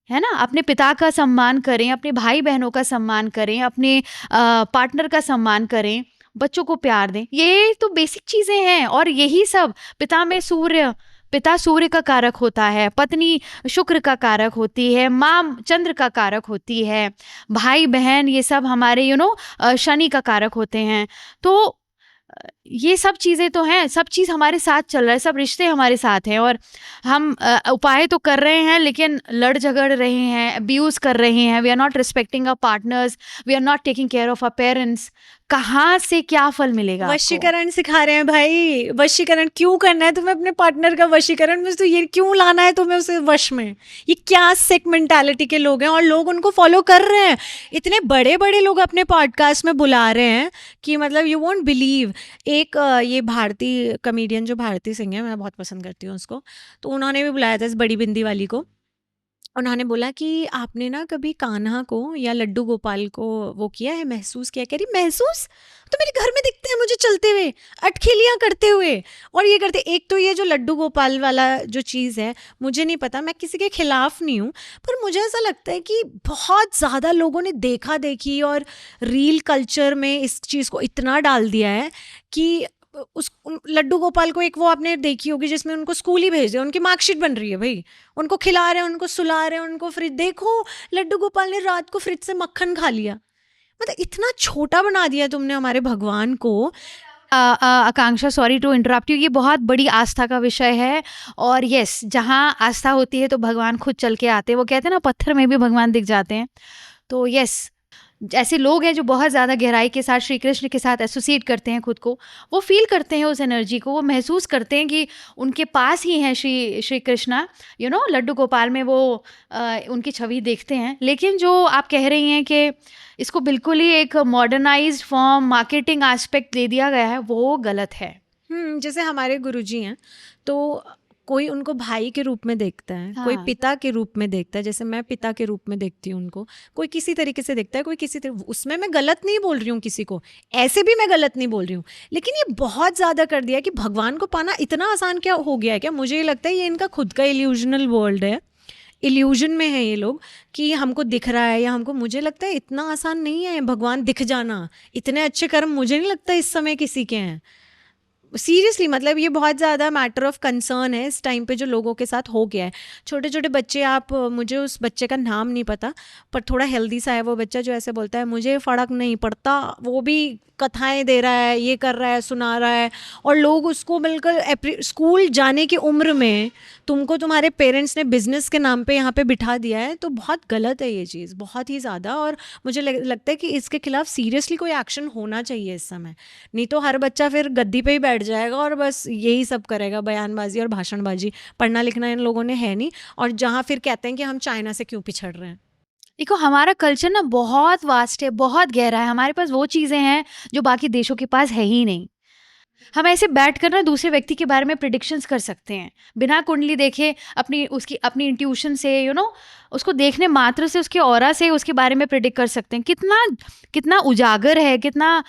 है ना। अपने पिता का सम्मान करें, अपने भाई बहनों का सम्मान करें, अपने पार्टनर का सम्मान करें, बच्चों को प्यार दें। ये तो बेसिक चीज़ें हैं। और यही सब पिता सूर्य का कारक होता है, पत्नी शुक्र का कारक होती है, माँ चंद्र का कारक होती है, भाई बहन ये सब हमारे शनि का कारक होते हैं। तो ये सब चीज़ें तो हैं, सब चीज़ हमारे साथ चल रहा है, सब रिश्ते हमारे साथ हैं। और हम उपाय तो कर रहे हैं लेकिन लड़ झगड़ रहे हैं, अब्यूज़ कर रहे हैं। We are not respecting our partners, we are not taking care of our parents. कहाँ से क्या फल मिलेगा आपको? वशीकरण सिखा रहे हैं भाई। वशीकरण क्यों करना है तुम्हें? अपने पार्टनर का वशीकरण में तो ये क्यों लाना है तुम्हें उसे वश में? ये क्या सिक मेंटालिटी के लोग हैं और लोग उनको फॉलो कर रहे हैं। इतने बड़े बड़े लोग अपने पॉडकास्ट में बुला रहे हैं कि मतलब यू वोंट बिलीव। एक ये भारतीय कॉमेडियन जो भारती सिंह है, मैं बहुत पसंद करती हूँ उसको, तो उन्होंने भी बुलाया था इस बड़ी बिंदी वाली को। उन्होंने बोला कि आपने ना कभी कान्हा को या लड्डू गोपाल को वो किया है, महसूस किया? कह रही महसूस तो मेरे घर में दिखते हैं मुझे चलते हुए, अटखेलियाँ करते हुए और ये करते। एक तो ये जो लड्डू गोपाल वाला जो चीज़ है, मुझे नहीं पता, मैं किसी के खिलाफ नहीं हूँ, पर मुझे ऐसा लगता है कि बहुत ज़्यादा लोगों ने देखा देखी और रील कल्चर में इस चीज़ को इतना डाल दिया है कि उस लड्डू गोपाल को, एक वो आपने देखी होगी जिसमें उनको स्कूल ही भेज दिया, उनकी मार्कशीट बन रही है भाई, उनको खिला रहे हैं, उनको सुला रहे हैं, उनको फ्रिज, देखो लड्डू गोपाल ने रात को फ्रिज से मक्खन खा लिया। मतलब इतना छोटा बना दिया तुमने हमारे भगवान को। आकांक्षा, सॉरी टू इंटरप्ट यू, ये बहुत बड़ी आस्था का विषय है। और यस, जहाँ आस्था होती है तो भगवान खुद चल के आते हैं। वो कहते हैं ना, पत्थर में भी भगवान दिख जाते हैं। तो यस, ऐसे लोग हैं जो बहुत ज़्यादा गहराई के साथ श्री कृष्ण के साथ एसोसिएट करते हैं खुद को, वो फ़ील करते हैं उस एनर्जी को, वो महसूस करते हैं कि उनके पास ही हैं श्री श्री कृष्णा, लड्डू गोपाल में वो उनकी छवि देखते हैं। लेकिन जो आप कह रही हैं कि इसको बिल्कुल ही एक मॉडर्नाइज़्ड फॉर्म, मार्केटिंग एस्पेक्ट दे दिया गया है, वो गलत है। जैसे हमारे गुरुजी हैं, तो कोई उनको भाई के रूप में देखता है, कोई हाँ। पिता के रूप में देखता है, जैसे मैं पिता के रूप में देखती हूँ उनको, कोई किसी तरीके से देखता है, कोई किसी उसमें मैं गलत नहीं बोल रही हूँ किसी को, ऐसे भी मैं गलत नहीं बोल रही हूँ, लेकिन ये बहुत ज़्यादा कर दिया कि भगवान को पाना इतना आसान क्या हो गया है क्या? मुझे ये लगता है ये इनका खुद का इल्यूजनल वर्ल्ड है, इल्यूजन में है ये लोग कि हमको दिख रहा है या हमको, मुझे लगता है इतना आसान नहीं है भगवान दिख जाना। इतने अच्छे कर्म मुझे नहीं लगता इस समय किसी के हैं, सीरियसली। मतलब ये बहुत ज़्यादा मैटर ऑफ कंसर्न है इस टाइम पे जो लोगों के साथ हो गया है। छोटे छोटे बच्चे, आप मुझे उस बच्चे का नाम नहीं पता, पर थोड़ा हेल्दी सा है वो बच्चा, जो ऐसे बोलता है मुझे फ़र्क नहीं पड़ता, वो भी कथाएं दे रहा है, ये कर रहा है, सुना रहा है, और लोग उसको बिल्कुल स्कूल जाने की उम्र में तुमको तुम्हारे पेरेंट्स ने बिजनेस के नाम पे यहाँ पे बिठा दिया है, तो बहुत गलत है ये चीज़, बहुत ही ज़्यादा। और मुझे लगता है कि इसके खिलाफ सीरियसली कोई एक्शन होना चाहिए इस समय, नहीं तो हर बच्चा फिर गद्दी पे ही बैठ जाएगा और बस यही सब करेगा, बयानबाजी और भाषणबाजी। पढ़ना लिखना इन लोगों ने है नहीं, और जहाँ फिर कहते हैं कि हम चाइना से क्यों पिछड़ रहे हैं। देखो, हमारा कल्चर ना बहुत वास्ट है, बहुत गहरा है, हमारे पास वो चीज़ें हैं जो बाकी देशों के पास है ही नहीं। हम ऐसे बैठ कर ना दूसरे व्यक्ति के बारे में प्रिडिक्शंस कर सकते हैं, बिना कुंडली देखे, अपनी इंट्यूशन से, उसको देखने मात्र से, उसके ऑरा से उसके बारे में प्रिडिक्ट कर सकते हैं। कितना कितना उजागर है, कितना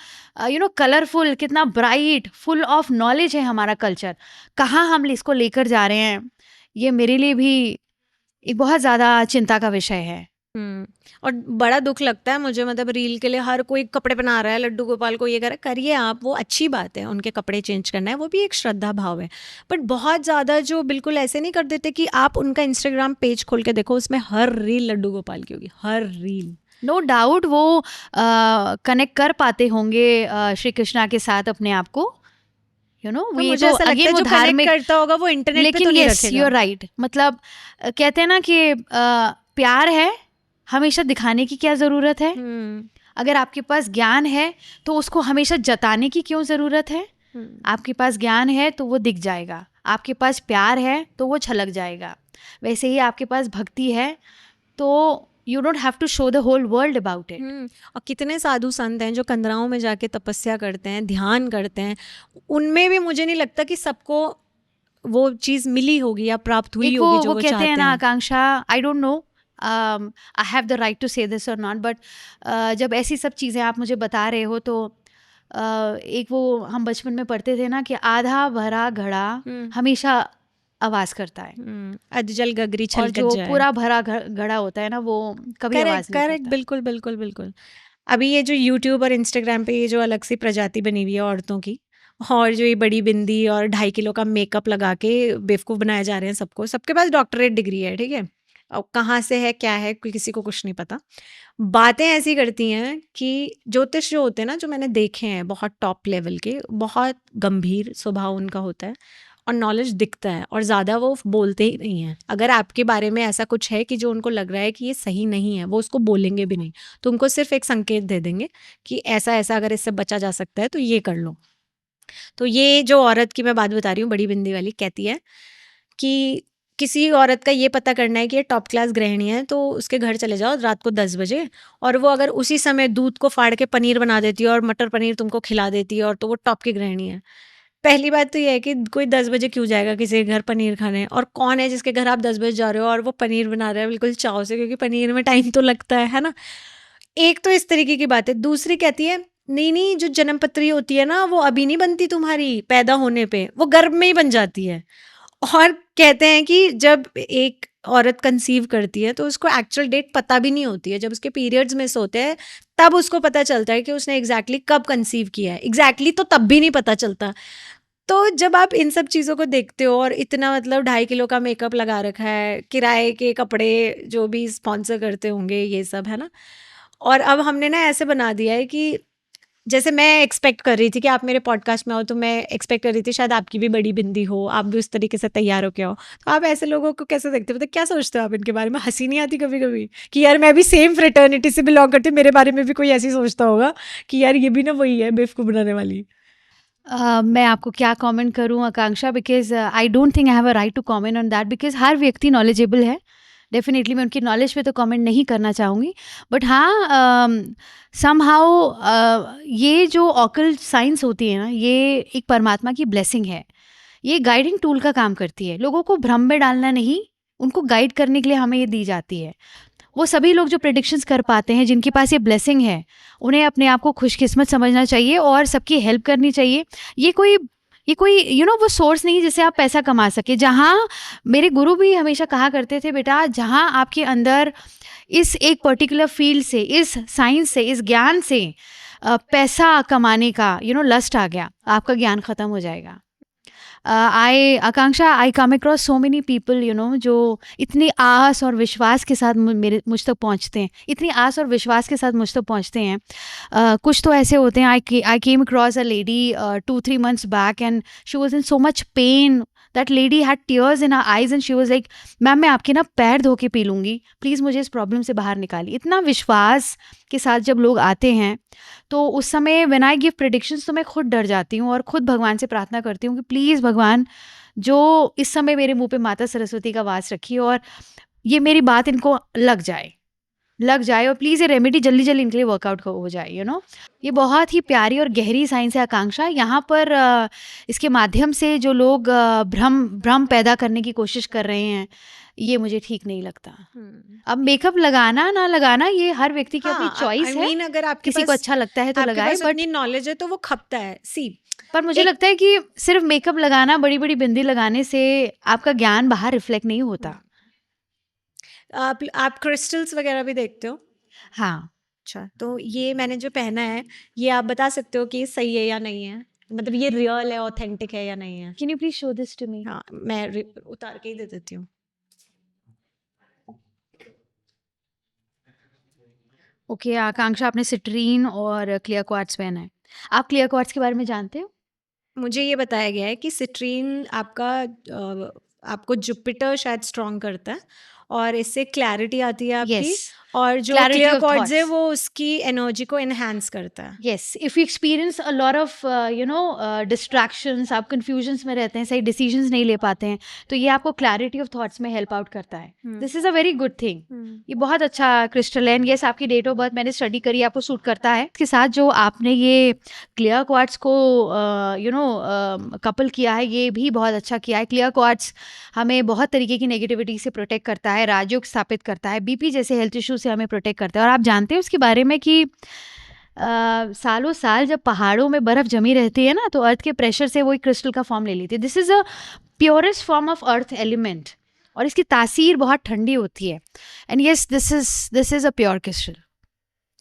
कलरफुल, कितना ब्राइट, फुल ऑफ नॉलेज है हमारा कल्चर। कहाँ हम इसको लेकर जा रहे हैं, ये मेरे लिए भी एक बहुत ज़्यादा चिंता का विषय है। और बड़ा दुख लगता है मुझे, मतलब रील के लिए हर कोई कपड़े पहना रहा है, लड्डू गोपाल को ये कर करिए आप, वो अच्छी बात है, उनके कपड़े चेंज करना है, वो भी एक श्रद्धा भाव है। बट बहुत ज़्यादा जो बिल्कुल ऐसे नहीं कर देते कि आप उनका इंस्टाग्राम पेज खोल के देखो, उसमें हर रील लड्डू गोपाल की होगी, हर रील। नो डाउट वो कनेक्ट कर पाते होंगे श्री कृष्णा के साथ अपने आप को, पर ये मुझे तो ऐसा लगता अगेन है वो जो कनेक्ट धार्मिक। करता होगा वो इंटरनेट पे तो लेकिन नहीं यस, यू रखेगा। Are right. मतलब कहते हैं ना कि प्यार है, हमेशा दिखाने की क्या ज़रूरत है? हम्म अगर आपके पास ज्ञान है तो उसको हमेशा जताने की क्यों ज़रूरत है? हम्म आपके पास ज्ञान है तो वो दिख जाएगा, आपके पास प्यार है तो वो छलक जाएगा। वैसे ही आपके पास भक्ति है तो you don't have to show the whole world about it. और कितने साधु संत हैं जो कंदराओं में जाके तपस्या करते हैं, ध्यान करते हैं, उनमें भी मुझे नहीं लगता कि सबको वो चीज़ मिली होगी या प्राप्त हुई एक होगी जो वो वो कहते हैं चाहते ना हैं। Akanksha, I don't know I have the right to say this और नॉट, बट जब ऐसी सब चीज़ें आप मुझे बता रहे हो तो एक वो हम बचपन में पढ़ते थे ना कि आधा भरा घड़ा हम्म हमेशा आवाज़ करता है, अधजल गगरी और छलकत जो जाए। पूरा भरा घड़ा होता है ना वो कभी करेक्ट आवाज़ नहीं करेक्ट, करता। बिल्कुल बिल्कुल बिल्कुल। अभी ये जो यूट्यूब और इंस्टाग्राम पे ये जो अलग सी प्रजाति बनी हुई है औरतों की, और जो ये बड़ी बिंदी और 2.5 किलो का मेकअप लगा के बेवकूफ़ बनाए जा रहे हैं सबको, सबके पास डॉक्टरेट डिग्री है, ठीक है, अब कहाँ से है क्या है किसी को कुछ नहीं पता। बातें ऐसी करती हैं कि ज्योतिष जो होते हैं ना, जो मैंने देखे हैं बहुत टॉप लेवल के, बहुत गंभीर स्वभाव उनका होता है, और नॉलेज दिखता है, और ज़्यादा वो बोलते ही नहीं हैं। अगर आपके बारे में ऐसा कुछ है कि जो उनको लग रहा है कि ये सही नहीं है, वो उसको बोलेंगे भी नहीं, तो उनको सिर्फ एक संकेत दे देंगे कि ऐसा ऐसा अगर इससे बचा जा सकता है तो ये कर लो। तो ये जो औरत की मैं बात बता रही हूँ, बड़ी बिंदी वाली, कहती है कि किसी औरत का ये पता करना है कि ये टॉप क्लास गृहिणी है, तो उसके घर चले जाओ रात को 10 बजे, और वो अगर उसी समय दूध को फाड़ के पनीर बना देती है और मटर पनीर तुमको खिला देती है, और तो वो टॉप की गृहिणी है। पहली बात तो ये है कि कोई 10 बजे क्यों जाएगा किसी के घर पनीर खाने, और कौन है जिसके घर आप 10 बजे जा रहे हो और वो पनीर बना रहा है बिल्कुल चाव से, क्योंकि पनीर में टाइम तो लगता है ना। एक तो इस तरीके की बात है। दूसरी कहती है नहीं नहीं, जो जन्म पत्री होती है ना वो अभी नहीं बनती, तुम्हारी पैदा होने पे वो गर्भ में ही बन जाती है। और कहते हैं कि जब एक औरत कंसीव करती है तो उसको एक्चुअल डेट पता भी नहीं होती है, जब उसके पीरियड्स मिस होते हैं तब उसको पता चलता है कि उसने एग्जैक्टली कब कंसीव किया है, एग्जैक्टली तो तब भी नहीं पता चलता। तो जब आप इन सब चीज़ों को देखते हो, और इतना मतलब 2.5 किलो का मेकअप लगा रखा है, किराए के कपड़े जो भी स्पॉन्सर करते होंगे ये सब है ना, और अब हमने ना ऐसे बना दिया है कि जैसे मैं एक्सपेक्ट कर रही थी कि आप मेरे पॉडकास्ट में हो, तो मैं एक्सपेक्ट कर रही थी शायद आपकी भी बड़ी बिंदी हो, आप भी उस तरीके से तैयार होके आओ। तो आप ऐसे लोगों को कैसे देखते हो, मतलब क्या सोचते हो आप इनके बारे में? हंसी नहीं आती कभी कभी कि यार मैं भी सेम फ्रेटर्निटी से बिलोंग करती हूँ, मेरे बारे में भी कोई ऐसी सोचता होगा कि यार ये भी ना वही है बेवकूफ़ बनाने वाली? मैं आपको क्या कमेंट करूँ Akanksha, because I don't think I have a right to comment on that, because हर व्यक्ति नॉलेजेबल है। डेफ़िनेटली मैं उनकी नॉलेज पे तो कमेंट नहीं करना चाहूँगी। बट हाँ, समहाउ ये जो ऑकल्ट साइंस होती है ना, ये एक परमात्मा की ब्लेसिंग है। ये गाइडिंग टूल का काम करती है। लोगों को भ्रम में डालना नहीं, उनको गाइड करने के लिए हमें ये दी जाती है। वो सभी लोग जो प्रेडिक्शंस कर पाते हैं, जिनके पास ये ब्लेसिंग है, उन्हें अपने आप को खुशकिस्मत समझना चाहिए और सबकी हेल्प करनी चाहिए। ये कोई ये कोई वो सोर्स नहीं जिससे आप पैसा कमा सके। जहाँ मेरे गुरु भी हमेशा कहा करते थे, बेटा जहाँ आपके अंदर इस एक पर्टिकुलर फील्ड से, इस साइंस से, इस ज्ञान से पैसा कमाने का लस्ट आ गया, आपका ज्ञान खत्म हो जाएगा। Akanksha, I came across so many people जो इतनी आस और विश्वास के साथ मुझ तक पहुंचते हैं, इतनी आस और विश्वास के साथ मुझ तक पहुंचते हैं। कुछ तो ऐसे होते हैं, I came across a lady 2-3 months back and she was in so much pain. That lady had tears in her eyes and she was like, ma'am मैं आपके ना पैर धो के पी लूँगी, प्लीज़ मुझे इस प्रॉब्लम से बाहर निकालिए। इतना विश्वास के साथ जब लोग आते हैं, तो उस समय व्हेन आई गिव प्रेडिक्शंस, तो मैं खुद डर जाती हूँ और खुद भगवान से प्रार्थना करती हूँ कि प्लीज़ भगवान, जो इस समय मेरे मुंह पे माता सरस्वती का वास रखिए और ये मेरी बात इनको लग जाए और प्लीज़ ये रेमेडी जल्दी जल्दी इनके लिए वर्कआउट हो जाए। ये बहुत ही प्यारी और गहरी साइंस है आकांक्षा। यहाँ पर इसके माध्यम से जो लोग भ्रम पैदा करने की कोशिश कर रहे हैं, ये मुझे ठीक नहीं लगता। अब मेकअप लगाना ना लगाना ये हर व्यक्ति की अपनी हाँ, चॉइस आई है। मीन अगर आपके किसी को पास अच्छा लगता है तो आपके लगाए, पास बट उतनी नॉलेज है तो वो खपता है। सी पर मुझे एक लगता है कि सिर्फ मेकअप लगाना, बड़ी बड़ी बिंदी लगाने से आपका ज्ञान बाहर रिफ्लेक्ट नहीं होता। आप क्रिस्टल्स वगैरह भी देखते हो? हाँ। अच्छा, तो ये मैंने जो पहना है, ये आप बता सकते हो कि ये सही है या नहीं है? मतलब ये रियल है, ऑथेंटिक है या नहीं है? Can you please show this to me? हाँ, मैं उतार के ही दे देती हूँ। ओके आकांक्षा, आपने सिट्रीन और क्लियर क्वार्ट्ज पहना है। आप क्लियर क्वार्ट्ज के बारे में जानते हो? मुझे ये बताया गया है कि सिट्रीन आपको जुपिटर शायद स्ट्रॉन्ग करता है और इससे क्लैरिटी आती है यस, आपकी, और जो क्लैरिटी क्लियर ऑफ क्वार्ट्ज है थॉट्स। वो उसकी एनर्जी को एनहांस करता है। Yes, if you experience a lot of distractions, आप कंफ्यूजन्स में रहते हैं, सही डिसीजंस नहीं ले पाते हैं, तो ये आपको क्लैरिटी ऑफ थॉट्स में हेल्प आउट करता है। This is a very good thing. ये बहुत अच्छा क्रिस्टल है। यस, आपकी डेट ऑफ बर्थ मैंने स्टडी करी, आपको सूट करता है। इसके साथ जो आपने ये क्लियर क्वार्ट्ज को कपल किया है, ये भी बहुत अच्छा किया है। क्लियर क्वार्ट्ज हमें बहुत तरीके की नेगेटिविटी से प्रोटेक्ट करता है, राजयोग स्थापित करता है, बीपी जैसे हेल्थ इशू से हमें प्रोटेक्ट करता है। और आप जानते हैं उसके बारे में कि सालों साल जब पहाड़ों में बर्फ जमी रहती है ना, तो अर्थ के प्रेशर से वो एक क्रिस्टल का फॉर्म ले लेती है। This is a purest form of earth element और इसकी तासीर बहुत ठंडी होती है। And yes, this is a pure crystal.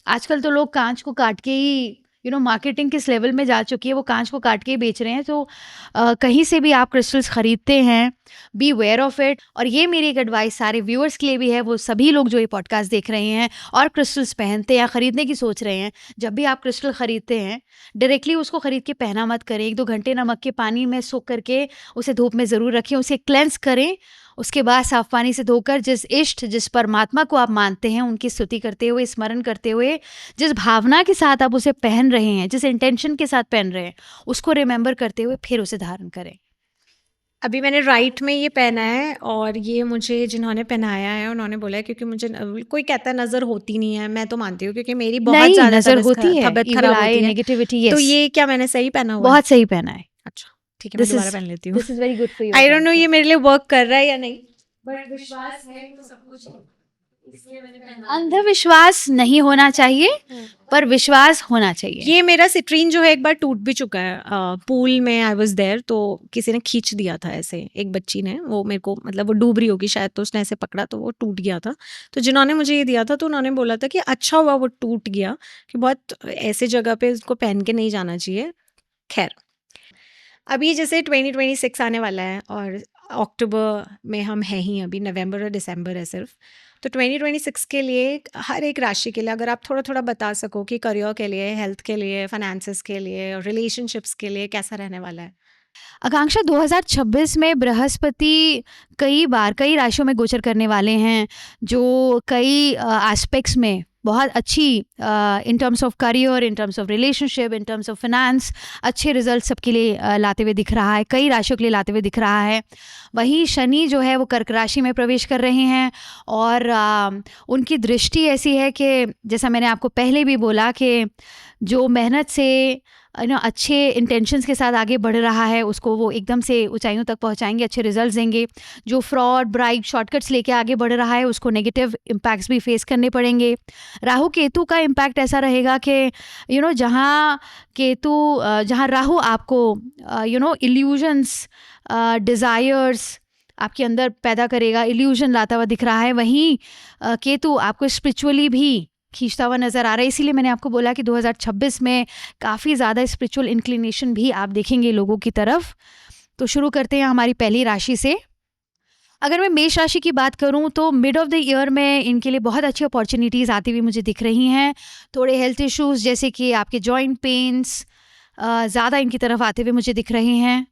आजकल तो लोग कांच को काट के ही मार्केटिंग किस लेवल में जा चुकी है, वो कांच को काट के ही बेच रहे हैं। तो कहीं से भी आप क्रिस्टल्स खरीदते हैं, बी वेयर ऑफ इट। और ये मेरी एक एडवाइस सारे व्यूअर्स के लिए भी है, वो सभी लोग जो ये पॉडकास्ट देख रहे हैं और क्रिस्टल्स पहनते हैं या खरीदने की सोच रहे हैं, जब भी आप क्रिस्टल खरीदते हैं, डायरेक्टली उसको खरीद के पहना मत करें। 1-2 घंटे नमक के पानी में सोख करके उसे धूप में ज़रूर रखें, उसे क्लेंस करें। उसके बाद साफ पानी से धोकर जिस इष्ट, जिस परमात्मा को आप मानते हैं, उनकी स्तुति करते हुए, स्मरण करते हुए, जिस भावना के साथ आप उसे पहन रहे हैं, जिस इंटेंशन के साथ पहन रहे हैं, उसको रिमेंबर करते हुए फिर उसे धारण करें। अभी मैंने राइट में ये पहना है और ये मुझे जिन्होंने पहनाया है उन्होंने बोला है, क्योंकि मुझे कोई कहता है नज़र होती नहीं है, मैं तो मानती हूँ क्योंकि मेरी बहुत नहीं, ज़्यादा नज़र होती है, तबीयत इविल खराब आई, होती है। नेगेटिविटी, तो यस। ये क्या मैंने सही पहना हुआ है? बहुत सही पहना है। अच्छा, ठीक है, मैं दिस दोबारा इज पहन लेती हूँ। This is very good for you. I don't no ये मेरे लिए वर्क कर रहा है या नहीं, बट विश्वास है तो सब कुछ है, इसलिए मैंने पहना है। अंधविश्वास नहीं होना चाहिए, पर विश्वास होना चाहिए। ये मेरा सिट्रीन जो है एक बार टूट भी चुका है। पूल में आई वाज देयर, तो किसी ने खींच दिया था ऐसे, एक बच्ची ने, वो मेरे को, मतलब वो डूब रही होगी शायद, तो उसने ऐसे पकड़ा तो वो टूट गया था। तो जिन्होंने मुझे ये दिया था तो उन्होंने बोला था कि अच्छा हुआ वो टूट गया, कि बहुत ऐसे जगह पे उसको पहन के नहीं जाना चाहिए। खैर, अभी जैसे 2026 आने वाला है और अक्टूबर में हम हैं ही, अभी नवंबर और दिसंबर है सिर्फ। तो 2026 के लिए हर एक राशि के लिए अगर आप थोड़ा-थोड़ा बता सको कि करियर के लिए, हेल्थ के लिए, फाइनेंसेस के लिए और रिलेशनशिप्स के लिए कैसा रहने वाला है? आकांक्षा 2026 में बृहस्पति कई बार कई राशियों में गोचर करने वाले हैं, जो कई एस्पेक्ट्स में बहुत अच्छी in terms of career, in terms of relationship, in terms of finance अच्छे रिजल्ट सबके लिए लाते हुए दिख रहा है, कई राशियों के लिए लाते हुए दिख रहा है। वहीं शनि जो है वो कर्क राशि में प्रवेश कर रहे हैं और उनकी दृष्टि ऐसी है कि जैसा मैंने आपको पहले भी बोला कि जो मेहनत से अच्छे इंटेंशंस के साथ आगे बढ़ रहा है उसको वो एकदम से ऊंचाइयों तक पहुंचाएंगे, अच्छे रिजल्ट्स देंगे। जो फ्रॉड, ब्राइब, शॉर्टकट्स लेके आगे बढ़ रहा है उसको नेगेटिव इम्पैक्ट्स भी फेस करने पड़ेंगे। राहु केतु का इम्पैक्ट ऐसा रहेगा कि जहाँ केतु जहाँ राहु आपको इल्यूजन्स, डिज़ायर्स आपके अंदर पैदा करेगा, इल्यूजन लाता हुआ दिख रहा है, वहीं केतु आपको स्पिरिचुअली भी खींचता हुआ नज़र आ रहा है। इसीलिए मैंने आपको बोला कि 2026 में काफ़ी ज़्यादा स्पिरिचुअल इंक्लिनेशन भी आप देखेंगे लोगों की तरफ। तो शुरू करते हैं हमारी पहली राशि से। अगर मैं मेष राशि की बात करूं तो मिड ऑफ द ईयर में इनके लिए बहुत अच्छी अपॉर्चुनिटीज़ आती हुई मुझे दिख रही हैं। थोड़े हेल्थ इश्यूज़ जैसे कि आपके जॉइंट पेन्स ज़्यादा इनकी तरफ आते हुए मुझे दिख रहे हैं।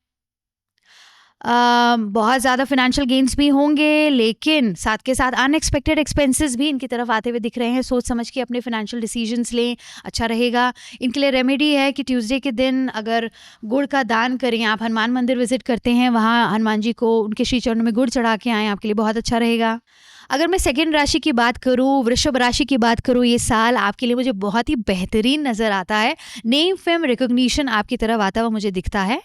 बहुत ज़्यादा फाइनेंशियल गेन्स भी होंगे, लेकिन साथ के साथ अनएक्सपेक्टेड एक्सपेंसेस भी इनकी तरफ आते हुए दिख रहे हैं। सोच समझ के अपने फाइनेंशियल डिसीजंस लें, अच्छा रहेगा। इनके लिए रेमेडी है कि ट्यूसडे के दिन अगर गुड़ का दान करें, आप हनुमान मंदिर विजिट करते हैं, वहाँ हनुमान जी को उनके श्री चरणों में गुड़ चढ़ा के आएँ, आपके लिए बहुत अच्छा रहेगा। अगर मैं सेकेंड राशि की बात करूँ, वृषभ राशि की बात करूँ, ये साल आपके लिए मुझे बहुत ही बेहतरीन नज़र आता है। नेम, फेम, रिकॉग्निशन आपकी तरफ आता हुआ मुझे दिखता है।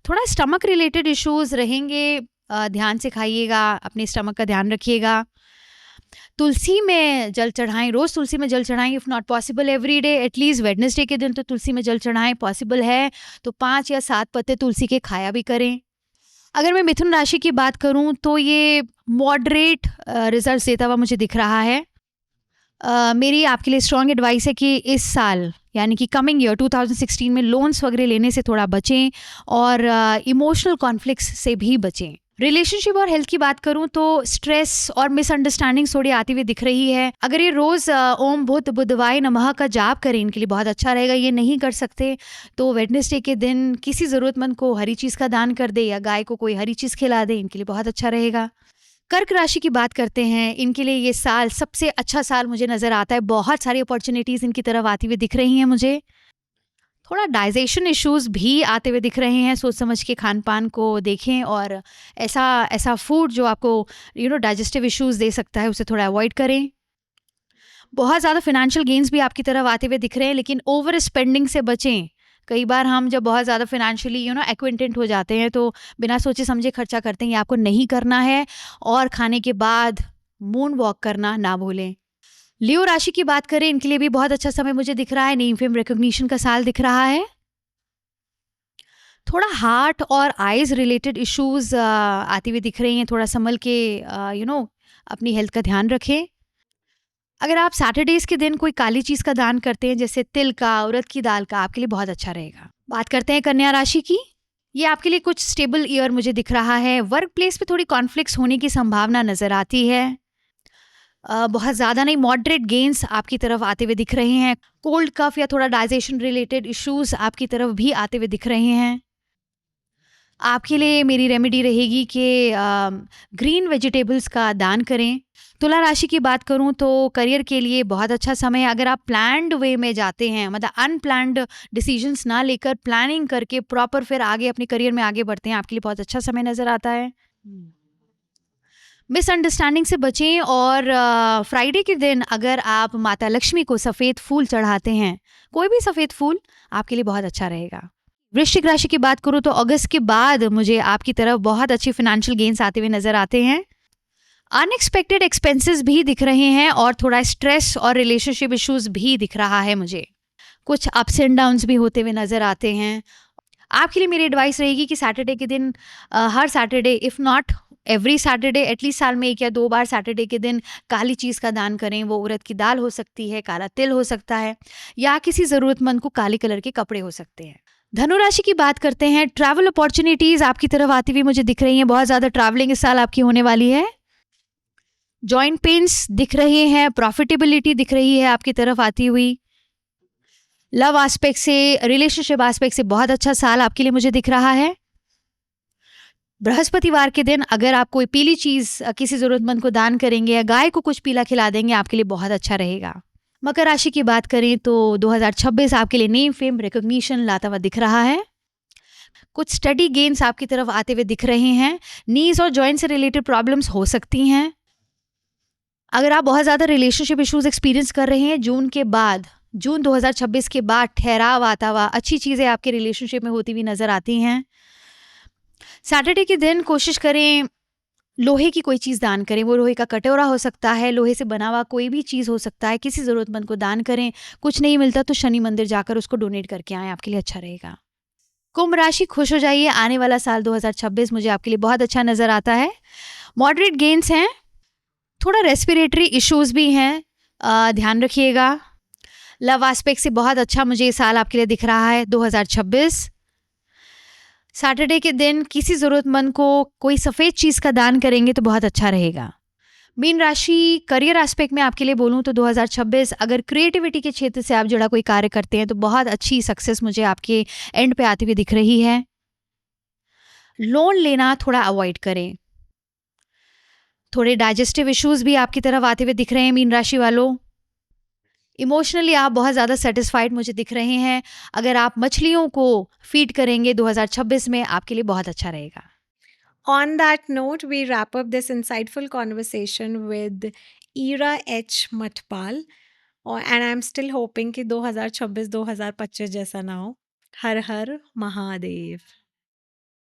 थोड़ा स्टमक रिलेटेड इश्यूज रहेंगे, ध्यान से खाइएगा, अपने स्टमक का ध्यान रखिएगा। तुलसी में जल चढ़ाएं, रोज़ तुलसी में जल चढ़ाएं, if not possible every day, at least Wednesday के दिन तो तुलसी में जल चढ़ाएं। पॉसिबल है तो 5 या 7 पत्ते तुलसी के खाया भी करें। अगर मैं मिथुन राशि की बात करूं तो ये मॉडरेट रिजल्ट देता हुआ मुझे दिख रहा है। मेरी आपके लिए स्ट्रॉन्ग एडवाइस है कि इस साल यानी कि कमिंग ईयर 2016 में लोन्स वगैरह लेने से थोड़ा बचें और इमोशनल कॉन्फ्लिक्ट्स से भी बचें। रिलेशनशिप और हेल्थ की बात करूं तो स्ट्रेस और मिसअंडरस्टैंडिंग थोड़ी आती हुई दिख रही है। अगर ये रोज़ ओम भूत बुधवाय नमः का जाप करें, इनके लिए बहुत अच्छा रहेगा। ये नहीं कर सकते तो वेडनेसडे के दिन किसी ज़रूरतमंद को हरी चीज़ का दान कर दे या गाय को कोई हरी चीज़ खिला दे, इनके लिए बहुत अच्छा रहेगा। कर्क राशि की बात करते हैं, इनके लिए ये साल सबसे अच्छा साल मुझे नज़र आता है। बहुत सारी अपॉर्चुनिटीज़ इनकी तरफ आती हुई दिख रही हैं मुझे। थोड़ा डाइजेशन इश्यूज़ भी आते हुए दिख रहे हैं। सोच समझ के खान पान को देखें और ऐसा ऐसा फूड जो आपको डाइजेस्टिव इश्यूज़ दे सकता है उसे थोड़ा अवॉइड करें। बहुत ज़्यादा फाइनेंशियल गेन्स भी आपकी तरफ आते हुए दिख रहे हैं, लेकिन ओवर स्पेंडिंग से बचें। कई बार हम जब बहुत ज़्यादा फाइनेंशियली एक्विंटेंट हो जाते हैं तो बिना सोचे समझे खर्चा करते हैं, ये आपको नहीं करना है। और खाने के बाद मून वॉक करना ना भूलें। लियो राशि की बात करें, इनके लिए भी बहुत अच्छा समय मुझे दिख रहा है। नेम फेम रिकॉग्निशन का साल दिख रहा है। थोड़ा हार्ट और आईज रिलेटेड इश्यूज आती हुई दिख रही हैं। थोड़ा संभल के अपनी हेल्थ का ध्यान रखें। अगर आप सैटरडेज के दिन कोई काली चीज़ का दान करते हैं, जैसे तिल का, उड़द की दाल का, आपके लिए बहुत अच्छा रहेगा। बात करते हैं कन्या राशि की। ये आपके लिए कुछ स्टेबल ईयर मुझे दिख रहा है। वर्क प्लेस पे थोड़ी कॉन्फ्लिक्ट्स होने की संभावना नज़र आती है। बहुत ज़्यादा नहीं, मॉडरेट गेन्स आपकी तरफ आते हुए दिख रहे हैं। कोल्ड कफ या थोड़ा डाइजेशन रिलेटेड इश्यूज आपकी तरफ भी आते हुए दिख रहे हैं। आपके लिए मेरी रेमेडी रहेगी कि ग्रीन वेजिटेबल्स का दान करें। तुला राशि की बात करूं तो करियर के लिए बहुत अच्छा समय है। अगर आप प्लान्ड वे में जाते हैं, मतलब अनप्लान्ड डिसीजंस ना लेकर प्लानिंग करके प्रॉपर फिर आगे अपने करियर में आगे बढ़ते हैं, आपके लिए बहुत अच्छा समय नज़र आता है। मिसअंडरस्टैंडिंग से बचें और फ्राइडे के दिन अगर आप माता लक्ष्मी को सफ़ेद फूल चढ़ाते हैं, कोई भी सफ़ेद फूल, आपके लिए बहुत अच्छा रहेगा। वृश्चिक राशि की बात करूं तो अगस्त के बाद मुझे आपकी तरफ बहुत अच्छी फाइनेंशियल गेन्स आते हुए नजर आते हैं। अनएक्सपेक्टेड एक्सपेंसेस भी दिख रहे हैं और थोड़ा स्ट्रेस और रिलेशनशिप इश्यूज भी दिख रहा है मुझे। कुछ अप्स एंड डाउन्स भी होते हुए नजर आते हैं। आपके लिए मेरी एडवाइस रहेगी कि सैटरडे के दिन हर Saturday, if not every Saturday, at least साल में 1 या 2 बार सैटरडे के दिन काली चीज़ का दान करें। वो उड़द की दाल हो सकती है, काला तिल हो सकता है, या किसी ज़रूरतमंद को काले कलर के कपड़े हो सकते हैं। धनु राशि की बात करते हैं, ट्रैवल अपॉर्चुनिटीज आपकी तरफ आती हुई मुझे दिख रही हैं, बहुत ज़्यादा ट्रैवलिंग इस साल आपकी होने वाली है। जॉइंट पेन्स दिख रहे हैं, प्रॉफिटेबिलिटी दिख रही है आपकी तरफ आती हुई। लव एस्पेक्ट से, रिलेशनशिप एस्पेक्ट से बहुत अच्छा साल आपके लिए मुझे दिख रहा है। बृहस्पतिवार के दिन अगर आप कोई पीली चीज़ किसी ज़रूरतमंद को दान करेंगे या गाय को कुछ पीला खिला देंगे, आपके लिए बहुत अच्छा रहेगा। मकर राशि की बात करें तो 2026 आपके लिए नेम, फेम, रिकॉग्निशन लाता हुआ दिख रहा है। कुछ स्टडी गेन्स आपकी तरफ आते हुए दिख रहे हैं। नीज और जॉइंट से रिलेटेड प्रॉब्लम्स हो सकती हैं। अगर आप बहुत ज़्यादा रिलेशनशिप इश्यूज एक्सपीरियंस कर रहे हैं, जून 2026 के बाद ठहराव आता हुआ अच्छी चीज़ें आपके रिलेशनशिप में होती हुई नजर आती हैं। सैटरडे के दिन कोशिश करें लोहे की कोई चीज़ दान करें। वो लोहे का कटोरा हो सकता है, लोहे से बना हुआ कोई भी चीज़ हो सकता है, किसी ज़रूरतमंद को दान करें। कुछ नहीं मिलता तो शनि मंदिर जाकर उसको डोनेट करके आएँ, आपके लिए अच्छा रहेगा। कुंभ राशि, खुश हो जाइए, आने वाला साल 2026 मुझे आपके लिए बहुत अच्छा नज़र आता है। मॉडरेट गेन्स हैं, थोड़ा रेस्पिरेटरी इश्यूज भी हैं, ध्यान रखिएगा। लव एस्पेक्ट से बहुत अच्छा मुझे ये साल आपके लिए दिख रहा है 2026। सैटरडे के दिन किसी ज़रूरतमंद को कोई सफ़ेद चीज़ का दान करेंगे तो बहुत अच्छा रहेगा। मीन राशि, करियर एस्पेक्ट में आपके लिए बोलूँ तो 2026 अगर क्रिएटिविटी के क्षेत्र से आप जुड़ा कोई कार्य करते हैं तो बहुत अच्छी सक्सेस मुझे आपके एंड पे आती हुई दिख रही है। लोन लेना थोड़ा अवॉइड करें। थोड़े डाइजेस्टिव इश्यूज भी आपकी तरफ आते हुए दिख रहे हैं मीन राशि वालों। इमोशनली आप बहुत ज़्यादा सेटिस्फाइड मुझे दिख रहे हैं। अगर आप मछलियों को फीड करेंगे 2026 में, आपके लिए बहुत अच्छा रहेगा। On that note, we wrap up this insightful conversation with Ira H. Matpal. And I'm still hoping कि 2026-2025 जैसा ना हो। हर हर महादेव।